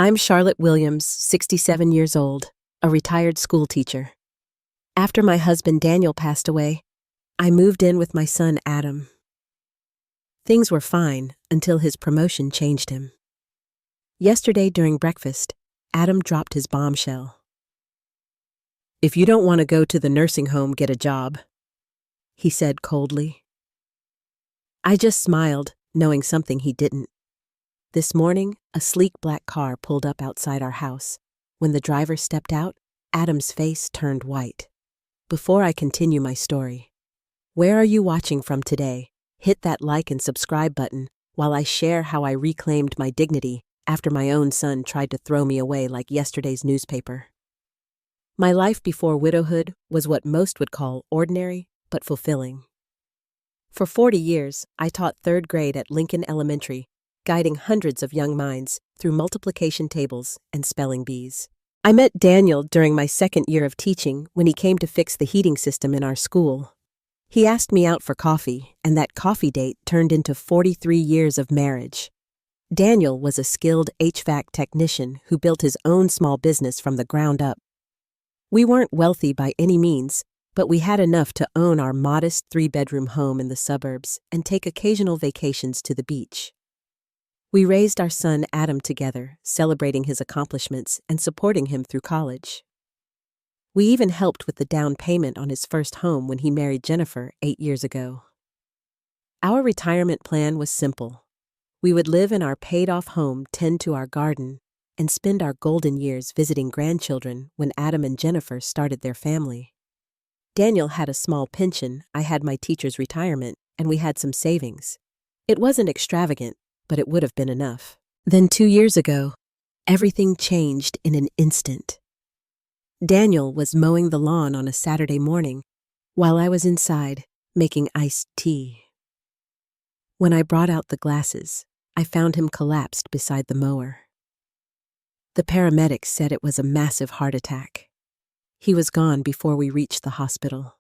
I'm Charlotte Williams, 67 years old, a retired school teacher. After my husband Daniel passed away, I moved in with my son Adam. Things were fine until his promotion changed him. Yesterday during breakfast, Adam dropped his bombshell. "If you don't want to go to the nursing home, get a job," he said coldly. I just smiled, knowing something he didn't. This morning, a sleek black car pulled up outside our house. When the driver stepped out, Adam's face turned white. Before I continue my story, where are you watching from today? Hit that like and subscribe button while I share how I reclaimed my dignity after my own son tried to throw me away like yesterday's newspaper. My life before widowhood was what most would call ordinary but fulfilling. For 40 years, I taught third grade at Lincoln Elementary, guiding hundreds of young minds through multiplication tables and spelling bees. I met Daniel during my second year of teaching when he came to fix the heating system in our school. He asked me out for coffee, and that coffee date turned into 43 years of marriage. Daniel was a skilled HVAC technician who built his own small business from the ground up. We weren't wealthy by any means, but we had enough to own our modest 3-bedroom home in the suburbs and take occasional vacations to the beach. We raised our son Adam together, celebrating his accomplishments and supporting him through college. We even helped with the down payment on his first home when he married Jennifer 8 years ago. Our retirement plan was simple. We would live in our paid-off home, tend to our garden, and spend our golden years visiting grandchildren when Adam and Jennifer started their family. Daniel had a small pension, I had my teacher's retirement, and we had some savings. It wasn't extravagant, but it would have been enough. Then 2 years ago, everything changed in an instant. Daniel was mowing the lawn on a Saturday morning while I was inside making iced tea. When I brought out the glasses, I found him collapsed beside the mower. The paramedics said it was a massive heart attack. He was gone before we reached the hospital.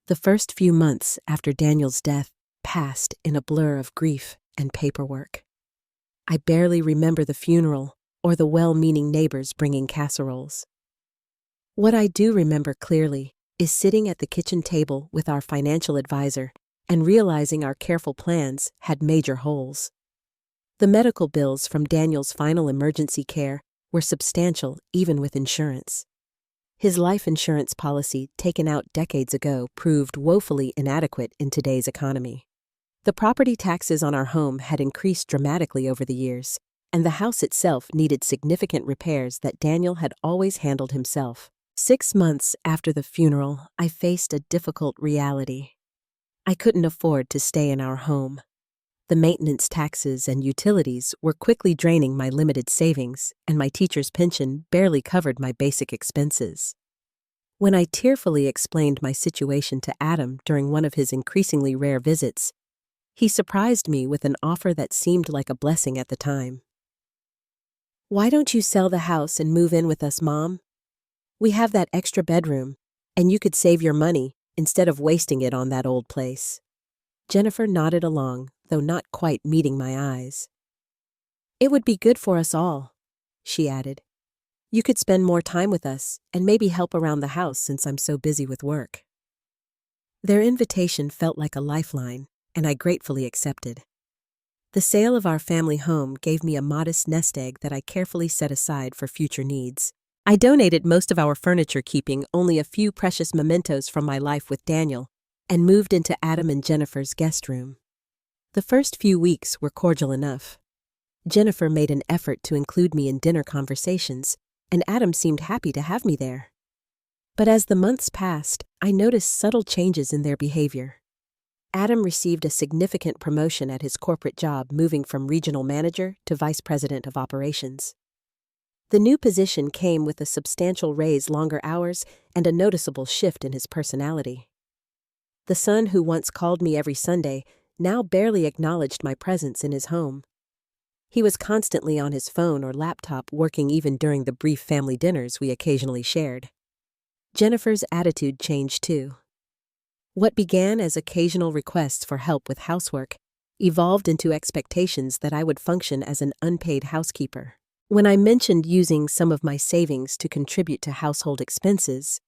The first few months after Daniel's death passed in a blur of grief and paperwork. I barely remember the funeral or the well-meaning neighbors bringing casseroles. What I do remember clearly is sitting at the kitchen table with our financial advisor and realizing our careful plans had major holes. The medical bills from Daniel's final emergency care were substantial even with insurance. His life insurance policy, taken out decades ago, proved woefully inadequate in today's economy. The property taxes on our home had increased dramatically over the years, and the house itself needed significant repairs that Daniel had always handled himself. 6 months after the funeral, I faced a difficult reality. I couldn't afford to stay in our home. The maintenance taxes and utilities were quickly draining my limited savings, and my teacher's pension barely covered my basic expenses. When I tearfully explained my situation to Adam during one of his increasingly rare visits, he surprised me with an offer that seemed like a blessing at the time. "Why don't you sell the house and move in with us, Mom? We have that extra bedroom, and you could save your money instead of wasting it on that old place." Jennifer nodded along, though not quite meeting my eyes. "It would be good for us all," she added. "You could spend more time with us and maybe help around the house since I'm so busy with work." Their invitation felt like a lifeline, and I gratefully accepted. The sale of our family home gave me a modest nest egg that I carefully set aside for future needs. I donated most of our furniture, keeping only a few precious mementos from my life with Daniel, and moved into Adam and Jennifer's guest room. The first few weeks were cordial enough. Jennifer made an effort to include me in dinner conversations, and Adam seemed happy to have me there. But as the months passed, I noticed subtle changes in their behavior. Adam received a significant promotion at his corporate job, moving from regional manager to vice president of operations. The new position came with a substantial raise, longer hours, and a noticeable shift in his personality. The son who once called me every Sunday now barely acknowledged my presence in his home. He was constantly on his phone or laptop, working even during the brief family dinners we occasionally shared. Jennifer's attitude changed too. What began as occasional requests for help with housework evolved into expectations that I would function as an unpaid housekeeper. When I mentioned using some of my savings to contribute to household expenses,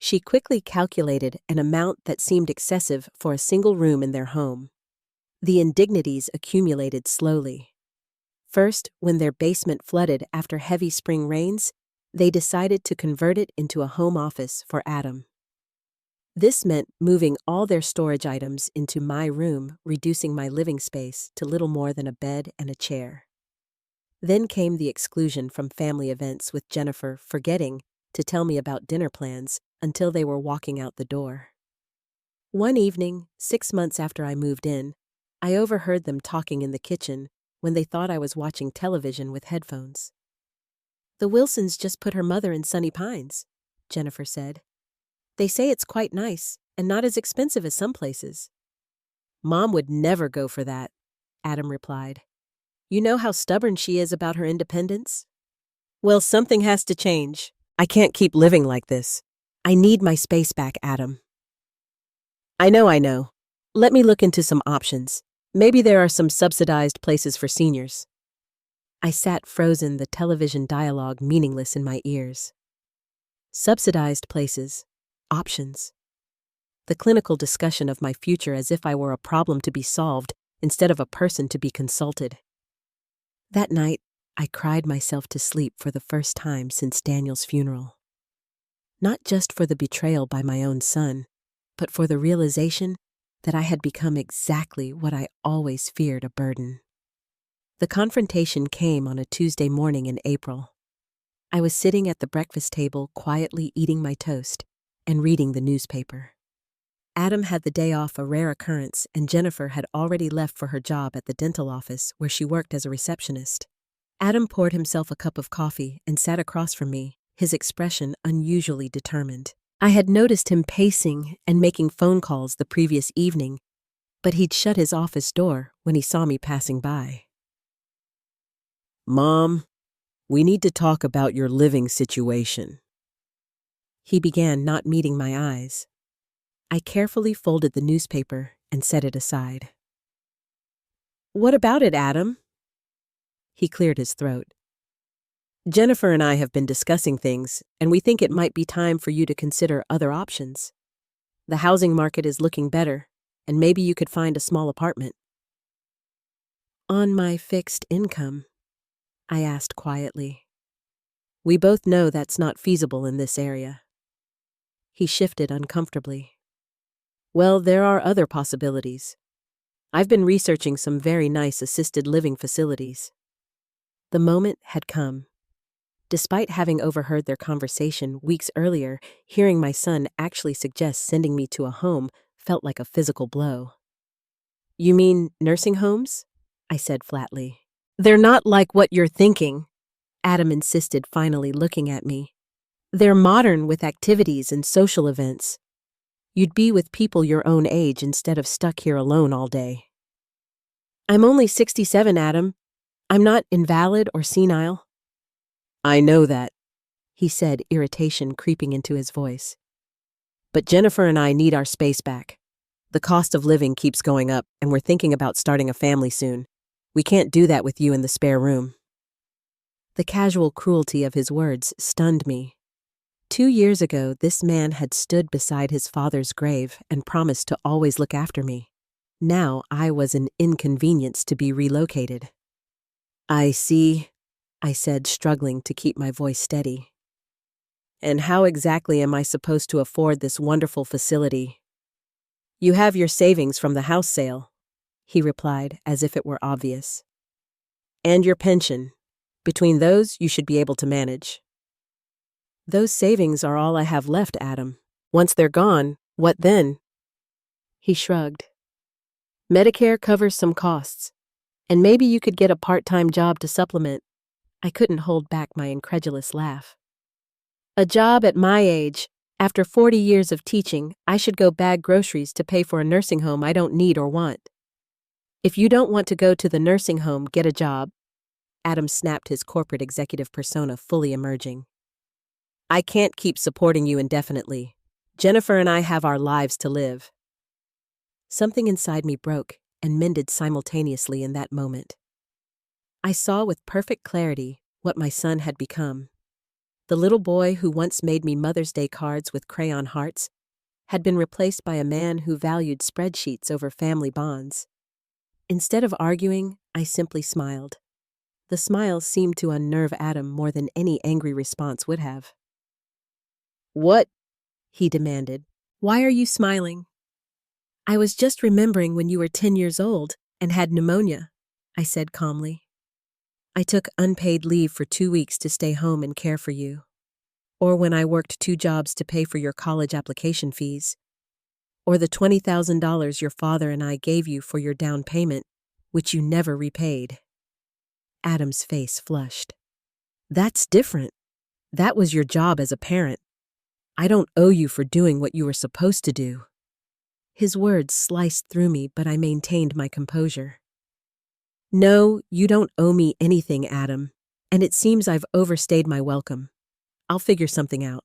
she quickly calculated an amount that seemed excessive for a single room in their home. The indignities accumulated slowly. First, when their basement flooded after heavy spring rains, they decided to convert it into a home office for Adam. This meant moving all their storage items into my room, reducing my living space to little more than a bed and a chair. Then came the exclusion from family events, with Jennifer forgetting to tell me about dinner plans until they were walking out the door. One evening, 6 months after I moved in, I overheard them talking in the kitchen when they thought I was watching television with headphones. "The Wilsons just put her mother in Sunny Pines," Jennifer said. "They say it's quite nice and not as expensive as some places." "Mom would never go for that," Adam replied. "You know how stubborn she is about her independence?" "Well, something has to change. I can't keep living like this. I need my space back, Adam." I know. Let me look into some options. Maybe there are some subsidized places for seniors." I sat frozen, the television dialogue meaningless in my ears. Subsidized places. Options. The clinical discussion of my future as if I were a problem to be solved instead of a person to be consulted. That night, I cried myself to sleep for the first time since Daniel's funeral. Not just for the betrayal by my own son, but for the realization that I had become exactly what I always feared, a burden. The confrontation came on a Tuesday morning in April. I was sitting at the breakfast table, quietly eating my toast and reading the newspaper. Adam had the day off, a rare occurrence, and Jennifer had already left for her job at the dental office where she worked as a receptionist. Adam poured himself a cup of coffee and sat across from me, his expression unusually determined. I had noticed him pacing and making phone calls the previous evening, but he'd shut his office door when he saw me passing by. "Mom, we need to talk about your living situation," he began, not meeting my eyes. I carefully folded the newspaper and set it aside. "What about it, Adam?" He cleared his throat. "Jennifer and I have been discussing things, and we think it might be time for you to consider other options. The housing market is looking better, and maybe you could find a small apartment." "On my fixed income?" I asked quietly. "We both know that's not feasible in this area." He shifted uncomfortably. "Well, there are other possibilities. I've been researching some very nice assisted living facilities." The moment had come. Despite having overheard their conversation weeks earlier, hearing my son actually suggest sending me to a home felt like a physical blow. "You mean nursing homes?" I said flatly. "They're not like what you're thinking," Adam insisted, finally looking at me. "They're modern, with activities and social events. You'd be with people your own age instead of stuck here alone all day." "I'm only 67, Adam. I'm not invalid or senile." "I know that," he said, irritation creeping into his voice. "But Jennifer and I need our space back. The cost of living keeps going up, and we're thinking about starting a family soon. We can't do that with you in the spare room." The casual cruelty of his words stunned me. 2 years ago, this man had stood beside his father's grave and promised to always look after me. Now I was an inconvenience to be relocated. "I see," I said, struggling to keep my voice steady. "And how exactly am I supposed to afford this wonderful facility?" "You have your savings from the house sale," he replied, as if it were obvious. "And your pension. Between those, you should be able to manage." "Those savings are all I have left, Adam. Once they're gone, what then?" He shrugged. "Medicare covers some costs, and maybe you could get a part-time job to supplement." I couldn't hold back my incredulous laugh. "A job at my age? After 40 years of teaching, I should go bag groceries to pay for a nursing home I don't need or want." "If you don't want to go to the nursing home, get a job." Adam snapped, his corporate executive persona fully emerging. "I can't keep supporting you indefinitely. Jennifer and I have our lives to live." Something inside me broke and mended simultaneously in that moment. I saw with perfect clarity what my son had become. The little boy who once made me Mother's Day cards with crayon hearts had been replaced by a man who valued spreadsheets over family bonds. Instead of arguing, I simply smiled. The smile seemed to unnerve Adam more than any angry response would have. "What?" he demanded. "Why are you smiling?" "I was just remembering when you were 10 years old and had pneumonia," I said calmly. "I took unpaid leave for 2 weeks to stay home and care for you. Or when I worked 2 jobs to pay for your college application fees. Or the $20,000 your father and I gave you for your down payment, which you never repaid." Adam's face flushed. "That's different. That was your job as a parent. I don't owe you for doing what you were supposed to do." His words sliced through me, but I maintained my composure. "No, you don't owe me anything, Adam, and it seems I've overstayed my welcome. I'll figure something out."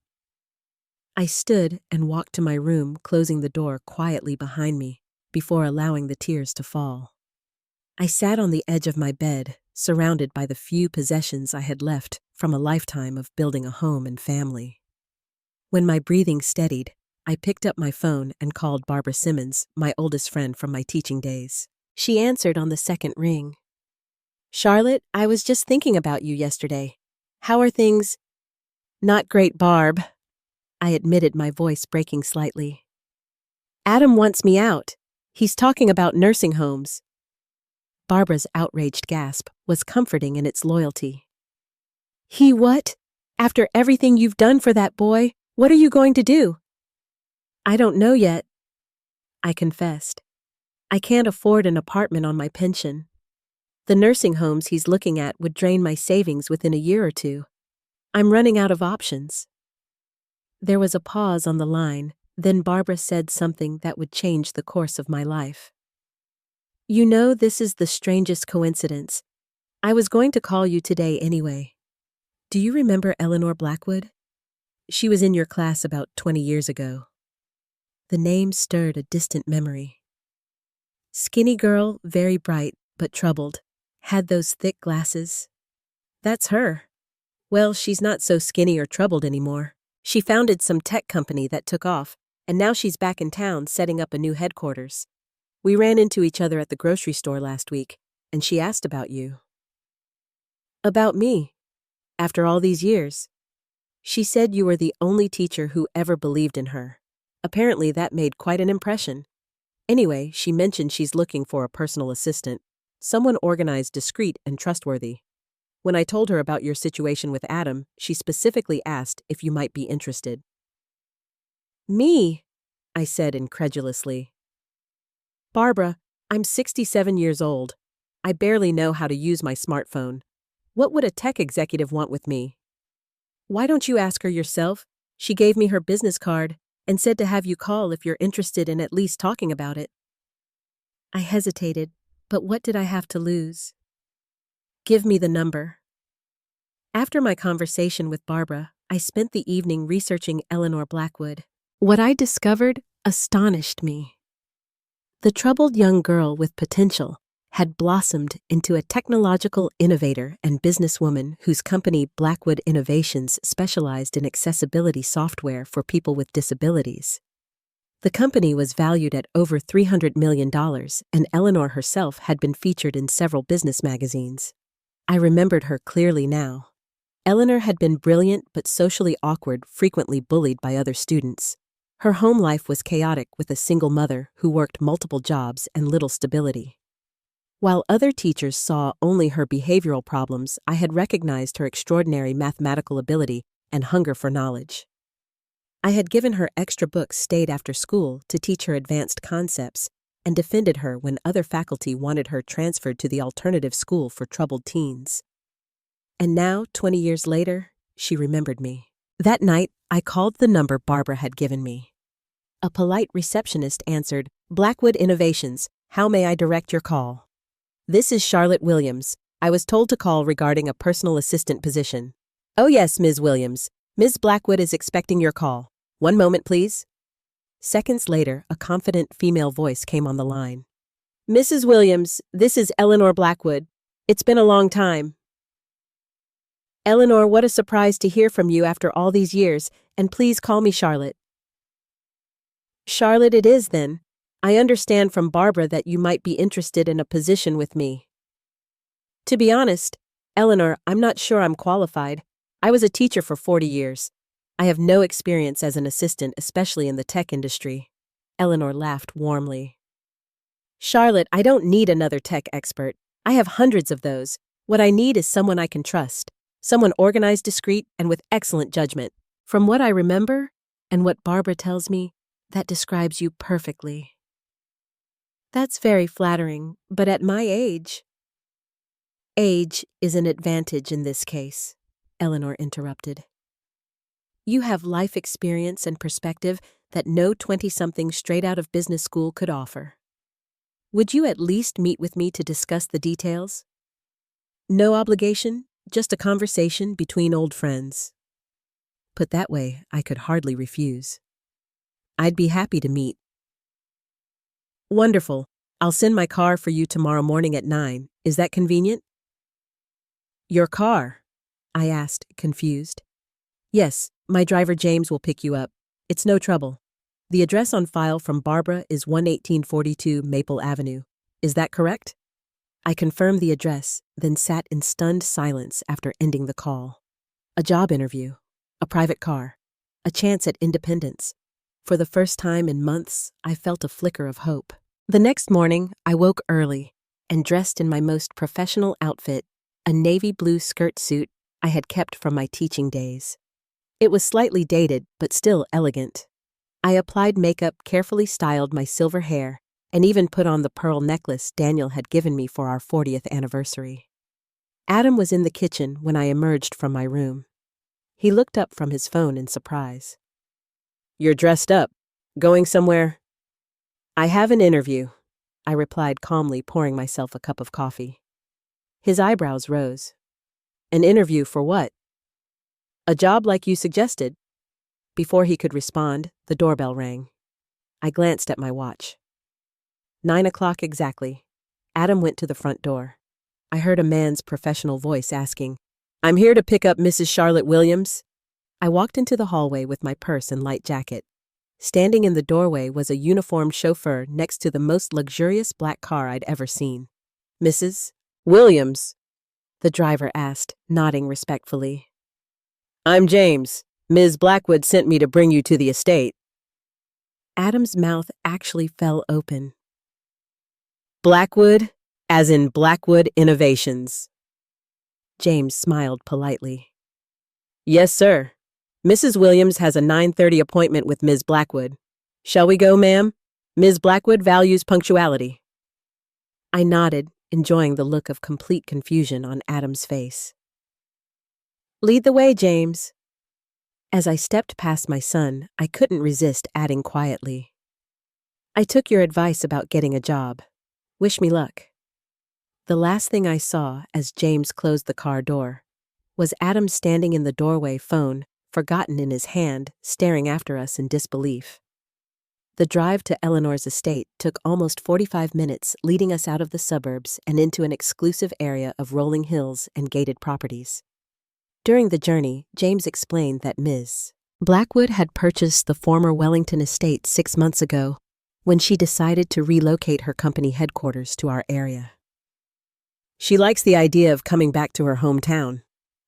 I stood and walked to my room, closing the door quietly behind me before allowing the tears to fall. I sat on the edge of my bed, surrounded by the few possessions I had left from a lifetime of building a home and family. When my breathing steadied, I picked up my phone and called Barbara Simmons, my oldest friend from my teaching days. She answered on the second ring. "Charlotte, I was just thinking about you yesterday. How are things?" "Not great, Barb," I admitted, my voice breaking slightly. "Adam wants me out. He's talking about nursing homes." Barbara's outraged gasp was comforting in its loyalty. "He what? After everything you've done for that boy, what are you going to do?" "I don't know yet," I confessed. "I can't afford an apartment on my pension. The nursing homes he's looking at would drain my savings within a year or two. I'm running out of options." There was a pause on the line, then Barbara said something that would change the course of my life. "You know, this is the strangest coincidence. I was going to call you today anyway. Do you remember Eleanor Blackwood? She was in your class about 20 years ago." The name stirred a distant memory. Skinny girl, very bright, but troubled. Had those thick glasses. "That's her." "Well, she's not so skinny or troubled anymore. She founded some tech company that took off, and now she's back in town setting up a new headquarters. We ran into each other at the grocery store last week, and she asked about you." "About me? After all these years?" "She said you were the only teacher who ever believed in her. Apparently that made quite an impression. Anyway, she mentioned she's looking for a personal assistant, someone organized, discreet, and trustworthy. When I told her about your situation with Adam, she specifically asked if you might be interested." "Me?" I said incredulously. "Barbara, I'm 67 years old. I barely know how to use my smartphone. What would a tech executive want with me?" "Why don't you ask her yourself? She gave me her business card and said to have you call if you're interested in at least talking about it." I hesitated, but what did I have to lose? "Give me the number." After my conversation with Barbara, I spent the evening researching Eleanor Blackwood. What I discovered astonished me. The troubled young girl with potential had blossomed into a technological innovator and businesswoman whose company Blackwood Innovations specialized in accessibility software for people with disabilities. The company was valued at over $300 million, and Eleanor herself had been featured in several business magazines. I remembered her clearly now. Eleanor had been brilliant but socially awkward, frequently bullied by other students. Her home life was chaotic, with a single mother who worked multiple jobs and little stability. While other teachers saw only her behavioral problems, I had recognized her extraordinary mathematical ability and hunger for knowledge. I had given her extra books stayed after school to teach her advanced concepts and defended her when other faculty wanted her transferred to the alternative school for troubled teens. And now, 20 years later, she remembered me. That night, I called the number Barbara had given me. A polite receptionist answered, "Blackwood Innovations, how may I direct your call?" "This is Charlotte Williams. I was told to call regarding a personal assistant position." "Oh yes, Ms. Williams. Ms. Blackwood is expecting your call. One moment, please." Seconds later, a confident female voice came on the line. "Mrs. Williams, this is Eleanor Blackwood. It's been a long time." Eleanor, what a surprise to hear from you after all these years, and please call me Charlotte. Charlotte it is then. I understand from Barbara that you might be interested in a position with me. To be honest, Eleanor, I'm not sure I'm qualified. I was a teacher for 40 years. I have no experience as an assistant, especially in the tech industry. Eleanor laughed warmly. Charlotte, I don't need another tech expert. I have hundreds of those. What I need is someone I can trust. Someone organized, discreet, and with excellent judgment. From what I remember, and what Barbara tells me, that describes you perfectly. That's very flattering, but at my age... Age is an advantage in this case, Eleanor interrupted. You have life experience and perspective that no 20-something straight out of business school could offer. Would you at least meet with me to discuss the details? No obligation, just a conversation between old friends. Put that way, I could hardly refuse. I'd be happy to meet. Wonderful. I'll send my car for you tomorrow morning at 9. Is that convenient? Your car? I asked, confused. Yes, my driver James will pick you up. It's no trouble. The address on file from Barbara is 11842 Maple Avenue. Is that correct? I confirmed the address, then sat in stunned silence after ending the call. A job interview, a private car, a chance at independence. For the first time in months, I felt a flicker of hope. The next morning, I woke early and dressed in my most professional outfit, a navy blue skirt suit I had kept from my teaching days. It was slightly dated, but still elegant. I applied makeup, carefully styled my silver hair, and even put on the pearl necklace Daniel had given me for our 40th anniversary. Adam was in the kitchen when I emerged from my room. He looked up from his phone in surprise. You're dressed up. Going somewhere? I have an interview, I replied calmly, pouring myself a cup of coffee. His eyebrows rose. An interview for what? A job like you suggested. Before he could respond, the doorbell rang. I glanced at my watch. 9 o'clock exactly. Adam went to the front door. I heard a man's professional voice asking, I'm here to pick up Mrs. Charlotte Williams. I walked into the hallway with my purse and light jacket. Standing in the doorway was a uniformed chauffeur next to the most luxurious black car I'd ever seen. Mrs. Williams? The driver asked, nodding respectfully. I'm James. Ms. Blackwood sent me to bring you to the estate. Adam's mouth actually fell open. Blackwood, as in Blackwood Innovations. James smiled politely. Yes, sir. Mrs. Williams has a 9:30 appointment with Ms. Blackwood. Shall we go, ma'am? Ms. Blackwood values punctuality. I nodded, enjoying the look of complete confusion on Adam's face. Lead the way, James. As I stepped past my son, I couldn't resist adding quietly. I took your advice about getting a job. Wish me luck. The last thing I saw as James closed the car door was Adam standing in the doorway, phone forgotten in his hand, staring after us in disbelief. The drive to Eleanor's estate took almost 45 minutes, leading us out of the suburbs and into an exclusive area of rolling hills and gated properties. During the journey, James explained that Ms. Blackwood had purchased the former Wellington estate 6 months ago when she decided to relocate her company headquarters to our area. She likes the idea of coming back to her hometown,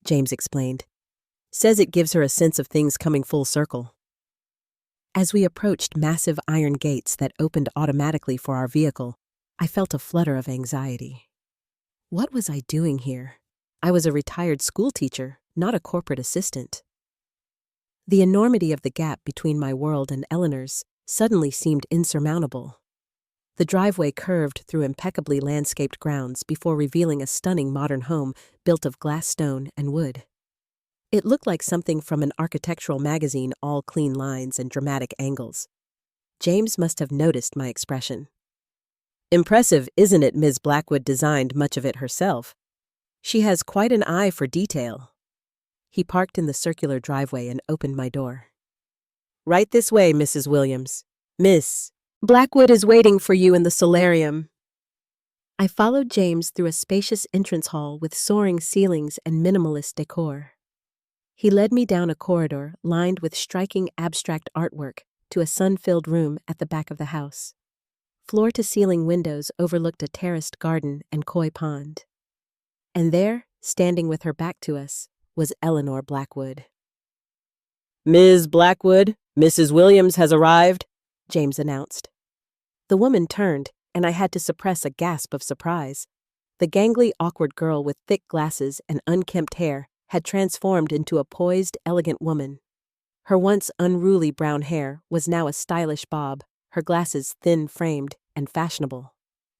James explained. Says it gives her a sense of things coming full circle. As we approached massive iron gates that opened automatically for our vehicle, I felt a flutter of anxiety. What was I doing here? I was a retired school teacher, not a corporate assistant. The enormity of the gap between my world and Eleanor's suddenly seemed insurmountable. The driveway curved through impeccably landscaped grounds before revealing a stunning modern home built of glass, stone, and wood. It looked like something from an architectural magazine, all clean lines and dramatic angles. James must have noticed my expression. Impressive, isn't it? Ms. Blackwood designed much of it herself. She has quite an eye for detail. He parked in the circular driveway and opened my door. Right this way, Mrs. Williams. Miss Blackwood is waiting for you in the solarium. I followed James through a spacious entrance hall with soaring ceilings and minimalist decor. He led me down a corridor lined with striking abstract artwork to a sun-filled room at the back of the house. Floor-to-ceiling windows overlooked a terraced garden and koi pond. And there, standing with her back to us, was Eleanor Blackwood. "Ms. Blackwood, Mrs. Williams has arrived," James announced. The woman turned, and I had to suppress a gasp of surprise. The gangly, awkward girl with thick glasses and unkempt hair had transformed into a poised, elegant woman. Her once unruly brown hair was now a stylish bob, her glasses thin-framed and fashionable.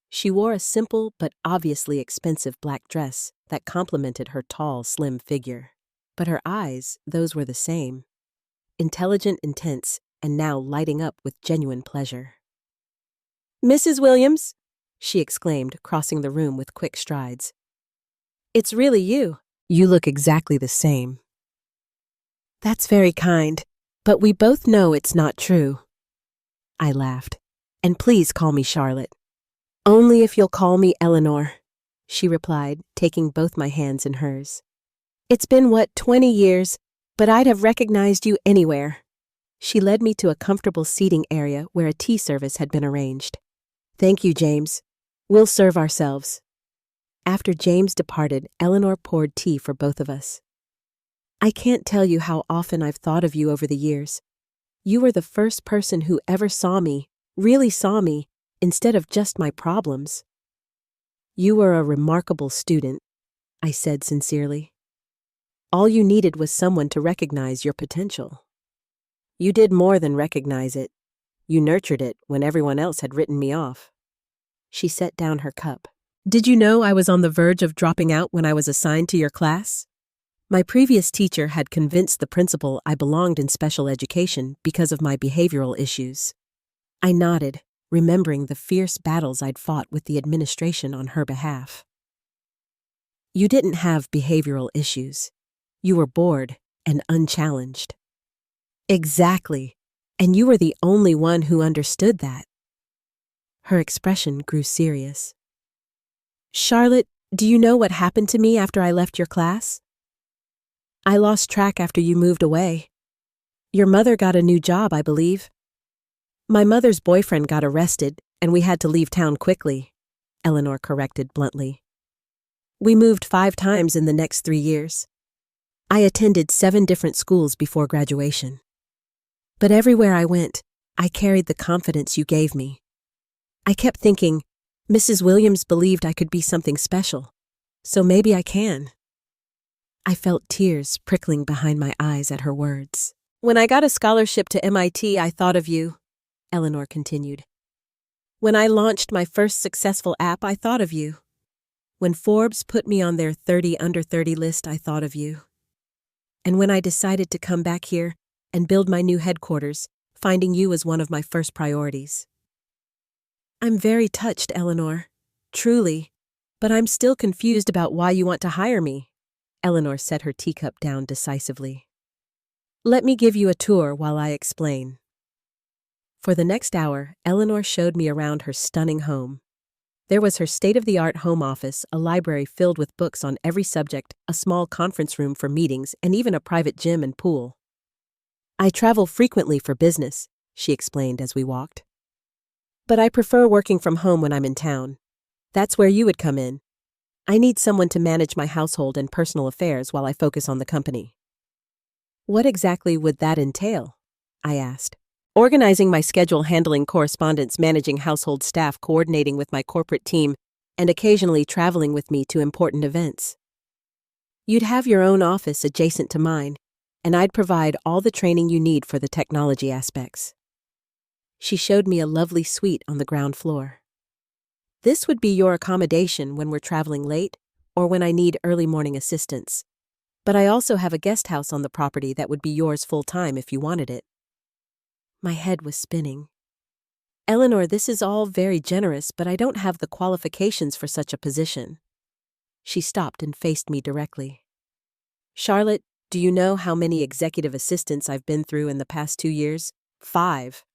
She wore a simple but obviously expensive black dress that complemented her tall, slim figure. But her eyes, those were the same. Intelligent, intense, and now lighting up with genuine pleasure. "Mrs. Williams," she exclaimed, crossing the room with quick strides. "It's really you. You look exactly the same." "That's very kind, but we both know it's not true." I laughed. "And please call me Charlotte." "Only if you'll call me Eleanor," she replied, taking both my hands in hers. "It's been, 20 years, but I'd have recognized you anywhere." She led me to a comfortable seating area where a tea service had been arranged. "Thank you, James. We'll serve ourselves." After James departed, Eleanor poured tea for both of us. "I can't tell you how often I've thought of you over the years. You were the first person who ever saw me, really saw me, instead of just my problems." "You were a remarkable student," I said sincerely. "All you needed was someone to recognize your potential." "You did more than recognize it. You nurtured it when everyone else had written me off." She set down her cup. "Did you know I was on the verge of dropping out when I was assigned to your class? My previous teacher had convinced the principal I belonged in special education because of my behavioral issues." I nodded, remembering the fierce battles I'd fought with the administration on her behalf. "You didn't have behavioral issues. You were bored and unchallenged." "Exactly, and you were the only one who understood that." Her expression grew serious. "Charlotte, do you know what happened to me after I left your class? I lost track after you moved away. Your mother got a new job, I believe. My mother's boyfriend got arrested, and we had to leave town quickly," Eleanor corrected bluntly. "We moved 5 times in the next 3 years. I attended 7 different schools before graduation. But everywhere I went, I carried the confidence you gave me. I kept thinking, Mrs. Williams believed I could be something special, so maybe I can." I felt tears prickling behind my eyes at her words. "When I got a scholarship to MIT, I thought of you," Eleanor continued. "When I launched my first successful app, I thought of you. When Forbes put me on their 30 under 30 list, I thought of you. And when I decided to come back here and build my new headquarters, finding you was one of my first priorities." "I'm very touched, Eleanor. Truly. But I'm still confused about why you want to hire me." Eleanor set her teacup down decisively. "Let me give you a tour while I explain." For the next hour, Eleanor showed me around her stunning home. There was her state-of-the-art home office, a library filled with books on every subject, a small conference room for meetings, and even a private gym and pool. "I travel frequently for business," she explained as we walked. "But I prefer working from home when I'm in town. That's where you would come in. I need someone to manage my household and personal affairs while I focus on the company." "What exactly would that entail?" I asked. "Organizing my schedule, handling correspondence, managing household staff, coordinating with my corporate team, and occasionally traveling with me to important events. You'd have your own office adjacent to mine, and I'd provide all the training you need for the technology aspects." She showed me a lovely suite on the ground floor. "This would be your accommodation when we're traveling late or when I need early morning assistance. But I also have a guest house on the property that would be yours full-time if you wanted it." My head was spinning. "Eleanor, this is all very generous, but I don't have the qualifications for such a position." She stopped and faced me directly. "Charlotte, do you know how many executive assistants I've been through in the past 2 years? 5.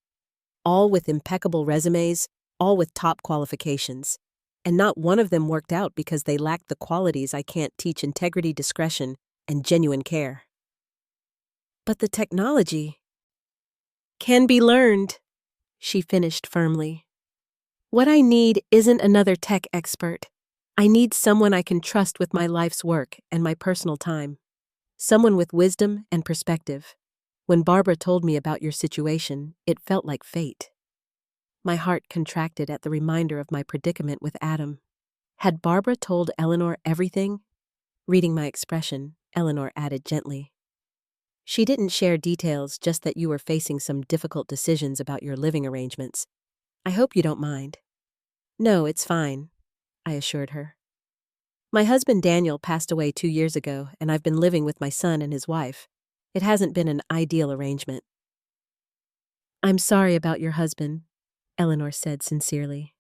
All with impeccable resumes, all with top qualifications. and not one of them worked out because they lacked the qualities I can't teach: integrity, discretion, and genuine care. But the technology can be learned, she finished firmly. What I need isn't another tech expert. I need someone I can trust with my life's work and my personal time. Someone with wisdom and perspective. When Barbara told me about your situation, it felt like fate. My heart contracted at the reminder of my predicament with Adam. Had Barbara told Eleanor everything? Reading my expression, Eleanor added gently. She didn't share details, just that you were facing some difficult decisions about your living arrangements. I hope you don't mind. No, it's fine, I assured her. My husband Daniel passed away 2 years ago, and I've been living with my son and his wife. It hasn't been an ideal arrangement. I'm sorry about your husband, Eleanor said sincerely.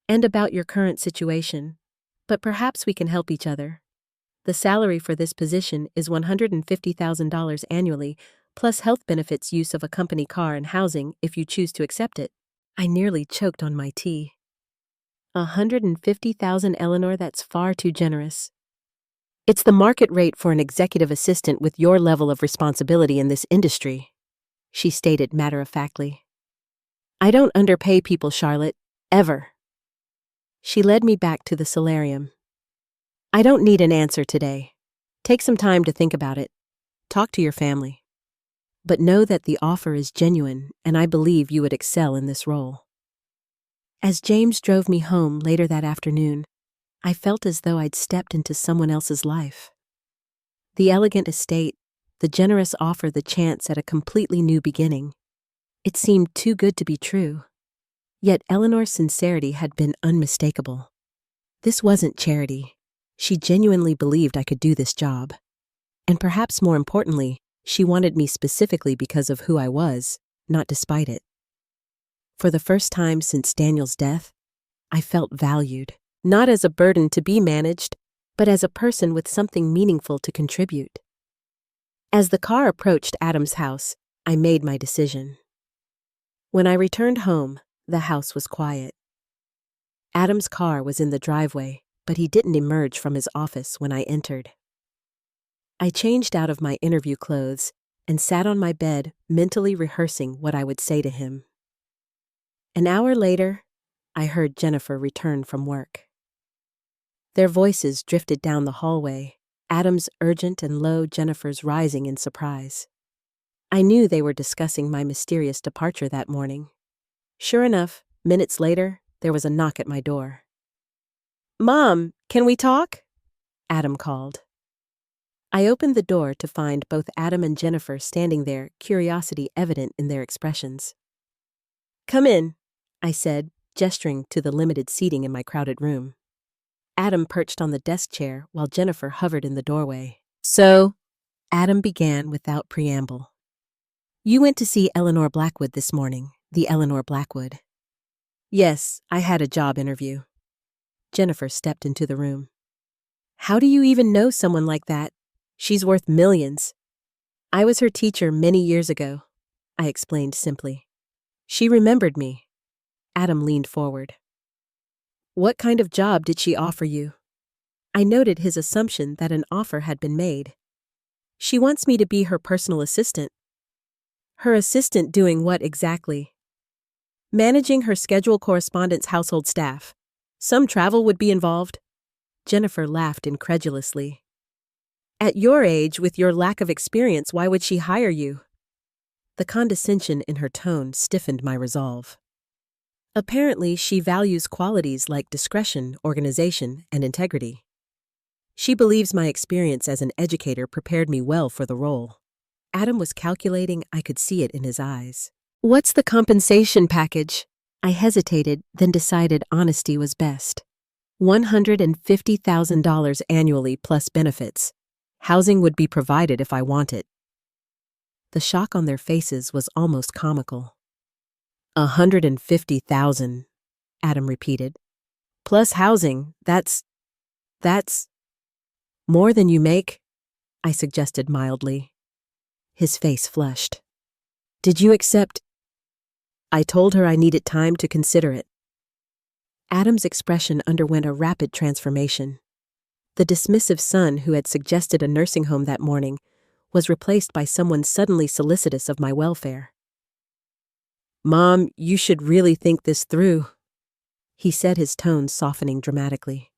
And about your current situation, but perhaps we can help each other. The salary for this position is $150,000 annually, plus health benefits, use of a company car, and housing if you choose to accept it. I nearly choked on my tea. $150,000, Eleanor, that's far too generous. It's the market rate for an executive assistant with your level of responsibility in this industry, she stated matter-of-factly. I don't underpay people, Charlotte, ever. She led me back to the solarium. I don't need an answer today. Take some time to think about it. Talk to your family. But know that the offer is genuine, and I believe you would excel in this role. As James drove me home later that afternoon, I felt as though I'd stepped into someone else's life. The elegant estate, the generous offer, the chance at a completely new beginning. It seemed too good to be true. Yet Eleanor's sincerity had been unmistakable. This wasn't charity. She genuinely believed I could do this job. And perhaps more importantly, she wanted me specifically because of who I was, not despite it. For the first time since Daniel's death, I felt valued, not as a burden to be managed, but as a person with something meaningful to contribute. As the car approached Adam's house, I made my decision. When I returned home, the house was quiet. Adam's car was in the driveway, but he didn't emerge from his office when I entered. I changed out of my interview clothes and sat on my bed, mentally rehearsing what I would say to him. An hour later, I heard Jennifer return from work. Their voices drifted down the hallway, Adam's urgent and low, Jennifer's rising in surprise. I knew they were discussing my mysterious departure that morning. Sure enough, minutes later, there was a knock at my door. Mom, can we talk? Adam called. I opened the door to find both Adam and Jennifer standing there, curiosity evident in their expressions. Come in, I said, gesturing to the limited seating in my crowded room. Adam perched on the desk chair while Jennifer hovered in the doorway. So, Adam began without preamble. You went to see Eleanor Blackwood this morning, the Eleanor Blackwood. Yes, I had a job interview. Jennifer stepped into the room. How do you even know someone like that? She's worth millions. I was her teacher many years ago, I explained simply. She remembered me. Adam leaned forward. What kind of job did she offer you? I noted his assumption that an offer had been made. She wants me to be her personal assistant. Her assistant doing what exactly? Managing her schedule, correspondence, household staff. Some travel would be involved. Jennifer laughed incredulously. At your age, with your lack of experience, why would she hire you? The condescension in her tone stiffened my resolve. Apparently, she values qualities like discretion, organization, and integrity. She believes my experience as an educator prepared me well for the role. Adam was calculating, I could see it in his eyes. What's the compensation package? I hesitated, then decided honesty was best. $150,000 annually plus benefits. Housing would be provided if I want it. The shock on their faces was almost comical. $150,000, Adam repeated. Plus housing, that's more than you make, I suggested mildly. His face flushed. Did you accept? I told her I needed time to consider it. Adam's expression underwent a rapid transformation. The dismissive son who had suggested a nursing home that morning was replaced by someone suddenly solicitous of my welfare. "Mom, you should really think this through," he said, his tone softening dramatically.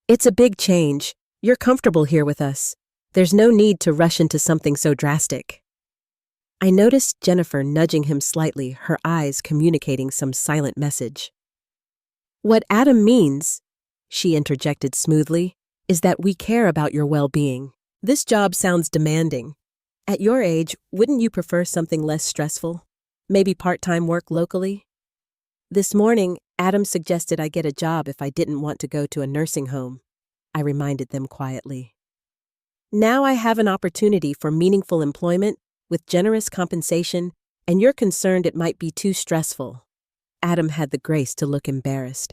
"It's a big change. You're comfortable here with us. There's no need to rush into something so drastic." I noticed Jennifer nudging him slightly, her eyes communicating some silent message. "What Adam means," she interjected smoothly, "is that we care about your well-being. This job sounds demanding. At your age, wouldn't you prefer something less stressful? Maybe part-time work locally?" "This morning, Adam suggested I get a job if I didn't want to go to a nursing home," I reminded them quietly. "Now I have an opportunity for meaningful employment with generous compensation, and you're concerned it might be too stressful." Adam had the grace to look embarrassed.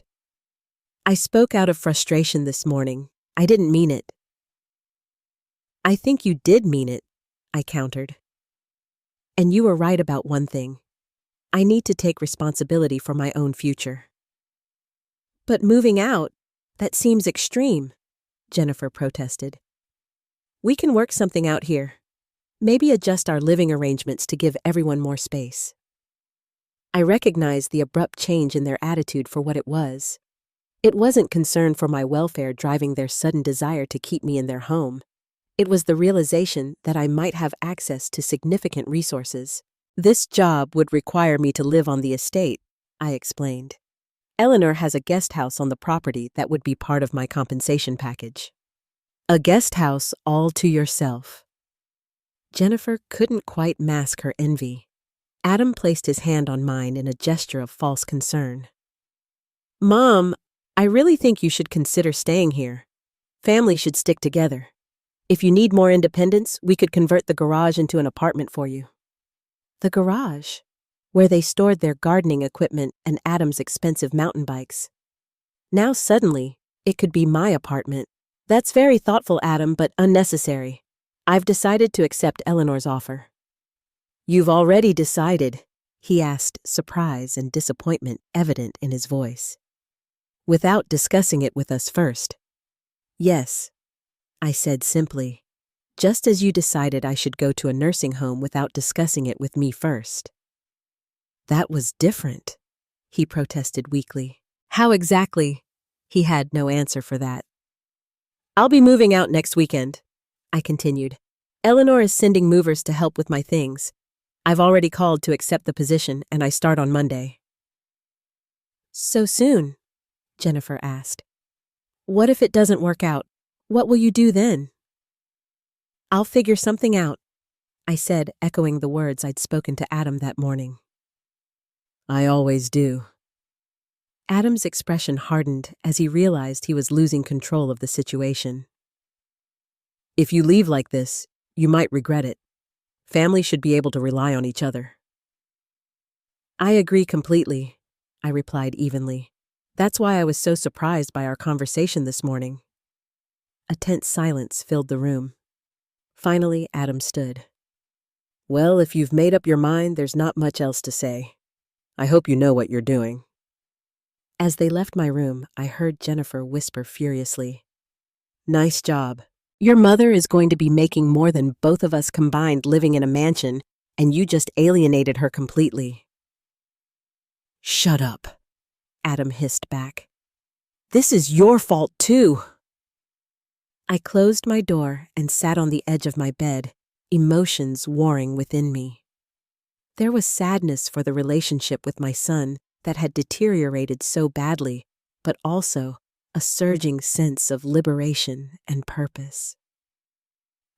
"I spoke out of frustration this morning. I didn't mean it." "I think you did mean it," I countered. "And you were right about one thing. I need to take responsibility for my own future." "But moving out, that seems extreme," Jennifer protested. "We can work something out here. Maybe adjust our living arrangements to give everyone more space." I recognized the abrupt change in their attitude for what it was. It wasn't concern for my welfare driving their sudden desire to keep me in their home. It was the realization that I might have access to significant resources. "This job would require me to live on the estate," I explained. "Eleanor has a guest house on the property that would be part of my compensation package." "A guest house all to yourself." Jennifer couldn't quite mask her envy. Adam placed his hand on mine in a gesture of false concern. "Mom, I really think you should consider staying here. Family should stick together. If you need more independence, we could convert the garage into an apartment for you." The garage, where they stored their gardening equipment and Adam's expensive mountain bikes. Now suddenly, it could be my apartment. "That's very thoughtful, Adam, but unnecessary. I've decided to accept Eleanor's offer." "You've already decided?" he asked, surprise and disappointment evident in his voice. "Without discussing it with us first?" "Yes," I said simply, "just as you decided I should go to a nursing home without discussing it with me first." "That was different," he protested weakly. "How exactly?" He had no answer for that. "I'll be moving out next weekend," I continued. "Eleanor is sending movers to help with my things. I've already called to accept the position, and I start on Monday." "So soon?" Jennifer asked. "What if it doesn't work out? What will you do then?" "I'll figure something out," I said, echoing the words I'd spoken to Adam that morning. "I always do." Adam's expression hardened as he realized he was losing control of the situation. "If you leave like this, you might regret it. Family should be able to rely on each other." "I agree completely," I replied evenly. "That's why I was so surprised by our conversation this morning." A tense silence filled the room. Finally, Adam stood. "Well, if you've made up your mind, there's not much else to say. I hope you know what you're doing." As they left my room, I heard Jennifer whisper furiously, "Nice job. Your mother is going to be making more than both of us combined living in a mansion, and you just alienated her completely." "Shut up," Adam hissed back. "This is your fault, too." I closed my door and sat on the edge of my bed, emotions warring within me. There was sadness for the relationship with my son that had deteriorated so badly, but also a surging sense of liberation and purpose.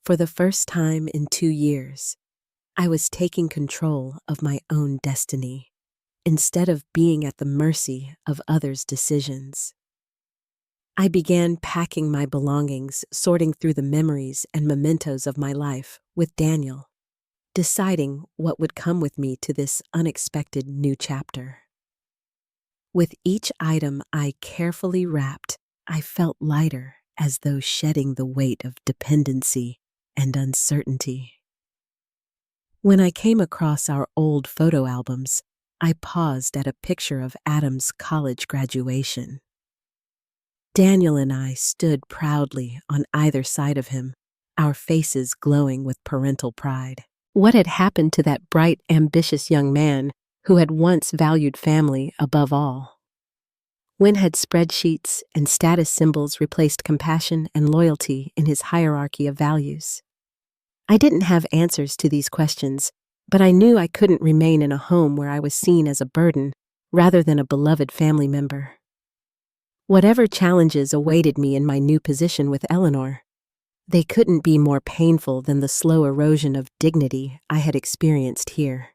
For the first time in 2 years, I was taking control of my own destiny, instead of being at the mercy of others' decisions. I began packing my belongings, sorting through the memories and mementos of my life with Daniel, deciding what would come with me to this unexpected new chapter. With each item I carefully wrapped, I felt lighter, as though shedding the weight of dependency and uncertainty. When I came across our old photo albums, I paused at a picture of Adam's college graduation. Daniel and I stood proudly on either side of him, our faces glowing with parental pride. What had happened to that bright, ambitious young man who had once valued family above all? When had spreadsheets and status symbols replaced compassion and loyalty in his hierarchy of values? I didn't have answers to these questions, but I knew I couldn't remain in a home where I was seen as a burden rather than a beloved family member. Whatever challenges awaited me in my new position with Eleanor, they couldn't be more painful than the slow erosion of dignity I had experienced here.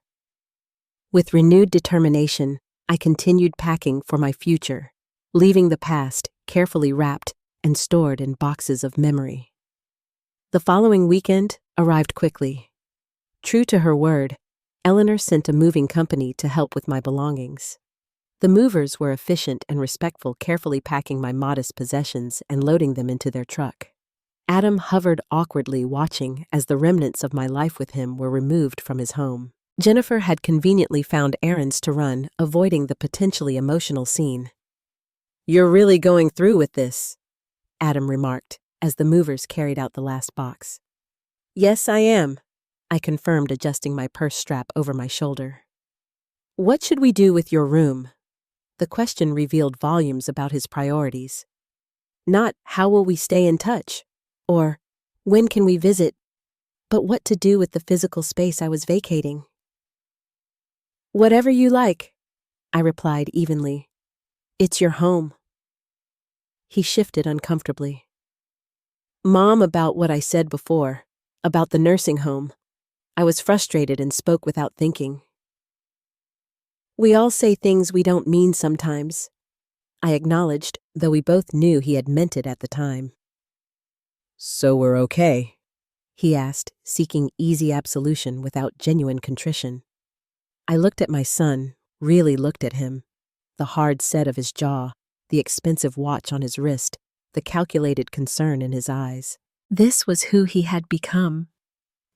With renewed determination, I continued packing for my future, leaving the past carefully wrapped and stored in boxes of memory. The following weekend arrived quickly. True to her word, Eleanor sent a moving company to help with my belongings. The movers were efficient and respectful, carefully packing my modest possessions and loading them into their truck. Adam hovered awkwardly, watching as the remnants of my life with him were removed from his home. Jennifer had conveniently found errands to run, avoiding the potentially emotional scene. "You're really going through with this," Adam remarked as the movers carried out the last box. "Yes, I am," I confirmed, adjusting my purse strap over my shoulder. "What should we do with your room?" The question revealed volumes about his priorities. Not "how will we stay in touch?" or "when can we visit?" but what to do with the physical space I was vacating. "Whatever you like," I replied evenly. "It's your home." He shifted uncomfortably. "Mom, about what I said before, about the nursing home." I was frustrated and spoke without thinking. "We all say things we don't mean sometimes," I acknowledged, though we both knew he had meant it at the time. "So we're okay?" he asked, seeking easy absolution without genuine contrition. I looked at my son, really looked at him. The hard set of his jaw, the expensive watch on his wrist, the calculated concern in his eyes. This was who he had become.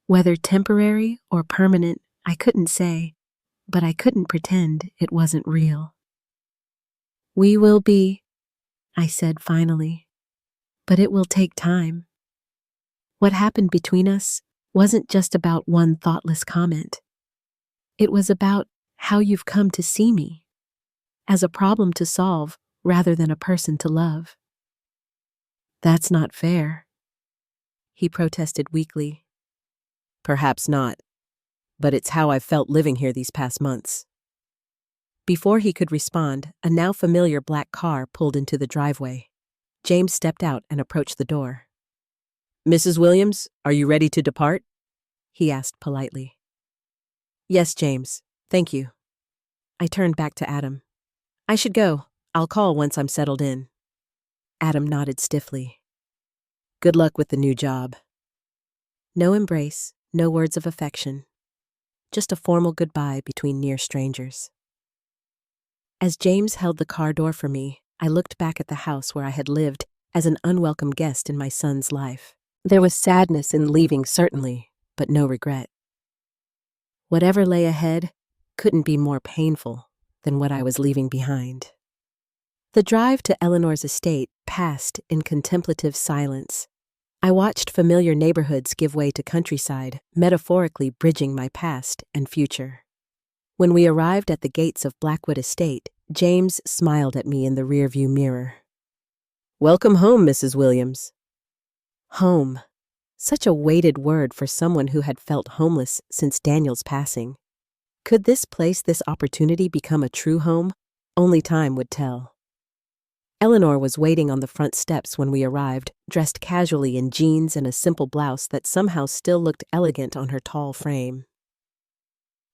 Whether temporary or permanent, I couldn't say, but I couldn't pretend it wasn't real. "We will be," I said finally, "but it will take time." What happened between us wasn't just about one thoughtless comment. It was about how you've come to see me, as a problem to solve rather than a person to love. "That's not fair," he protested weakly. "Perhaps not, but it's how I've felt living here these past months." Before he could respond, a now familiar black car pulled into the driveway. James stepped out and approached the door. "Mrs. Williams, are you ready to depart?" he asked politely. "Yes, James, thank you." I turned back to Adam. "I should go. I'll call once I'm settled in." Adam nodded stiffly. "Good luck with the new job." No embrace, no words of affection. Just a formal goodbye between near strangers. As James held the car door for me, I looked back at the house where I had lived as an unwelcome guest in my son's life. There was sadness in leaving, certainly, but no regret. Whatever lay ahead couldn't be more painful than what I was leaving behind. The drive to Eleanor's estate passed in contemplative silence. I watched familiar neighborhoods give way to countryside, metaphorically bridging my past and future. When we arrived at the gates of Blackwood Estate, James smiled at me in the rearview mirror. "Welcome home, Mrs. Williams." Home. Such a weighted word for someone who had felt homeless since Daniel's passing. Could this place, this opportunity, become a true home? Only time would tell. Eleanor was waiting on the front steps when we arrived, dressed casually in jeans and a simple blouse that somehow still looked elegant on her tall frame.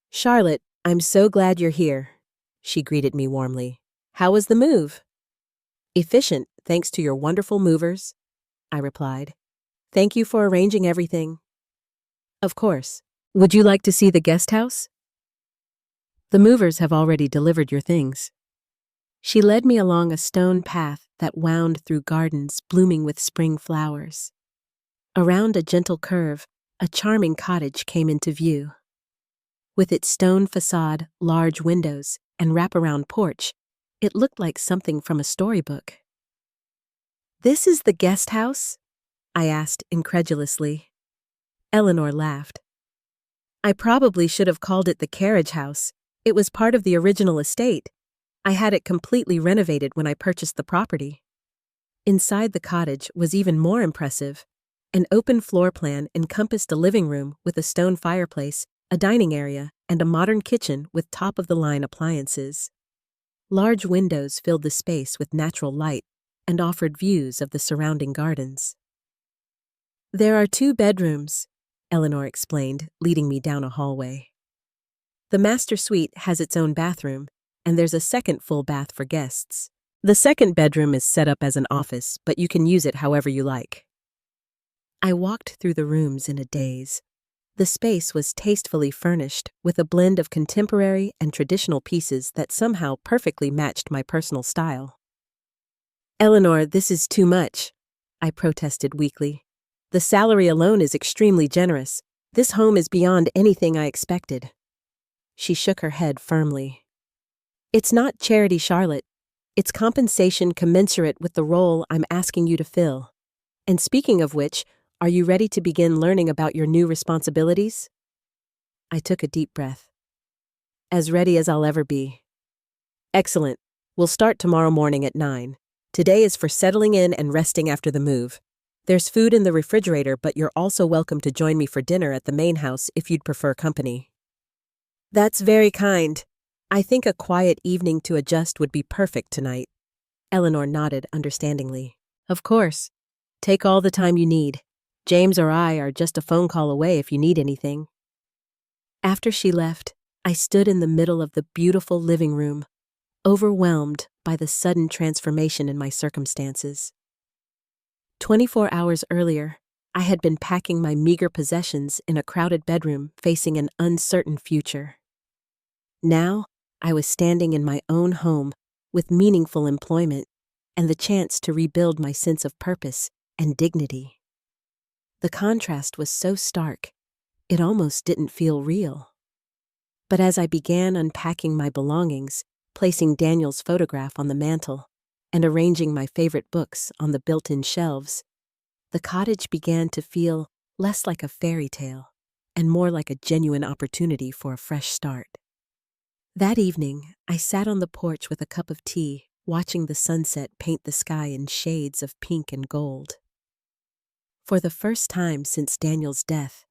"Charlotte, I'm so glad you're here," she greeted me warmly. "How was the move?" "Efficient, thanks to your wonderful movers," I replied. "Thank you for arranging everything." "Of course. Would you like to see the guest house?" "The movers have already delivered your things." She led me along a stone path that wound through gardens blooming with spring flowers. Around a gentle curve, a charming cottage came into view. With its stone facade, large windows, and wraparound porch, it looked like something from a storybook. "This is the guest house?" I asked incredulously. Eleanor laughed. "I probably should have called it the carriage house. It was part of the original estate. I had it completely renovated when I purchased the property." Inside the cottage was even more impressive. An open floor plan encompassed a living room with a stone fireplace, a dining area, and a modern kitchen with top-of-the-line appliances. Large windows filled the space with natural light and offered views of the surrounding gardens. "There are 2 bedrooms," Eleanor explained, leading me down a hallway. "The master suite has its own bathroom, and there's a second full bath for guests. The second bedroom is set up as an office, but you can use it however you like." I walked through the rooms in a daze. The space was tastefully furnished with a blend of contemporary and traditional pieces that somehow perfectly matched my personal style. "Eleanor, this is too much," I protested weakly. "The salary alone is extremely generous. This home is beyond anything I expected." She shook her head firmly. "It's not charity, Charlotte. It's compensation commensurate with the role I'm asking you to fill. And speaking of which, are you ready to begin learning about your new responsibilities?" I took a deep breath. "As ready as I'll ever be." "Excellent. We'll start tomorrow morning at 9. Today is for settling in and resting after the move. There's food in the refrigerator, but you're also welcome to join me for dinner at the main house if you'd prefer company." "That's very kind. I think a quiet evening to adjust would be perfect tonight." Eleanor nodded understandingly. "Of course. Take all the time you need. James or I are just a phone call away if you need anything." After she left, I stood in the middle of the beautiful living room, overwhelmed by the sudden transformation in my circumstances. 24 hours earlier, I had been packing my meager possessions in a crowded bedroom facing an uncertain future. Now, I was standing in my own home with meaningful employment and the chance to rebuild my sense of purpose and dignity. The contrast was so stark, it almost didn't feel real. But as I began unpacking my belongings, placing Daniel's photograph on the mantel, and arranging my favorite books on the built-in shelves, the cottage began to feel less like a fairy tale and more like a genuine opportunity for a fresh start. That evening, I sat on the porch with a cup of tea, watching the sunset paint the sky in shades of pink and gold. For the first time since Daniel's death,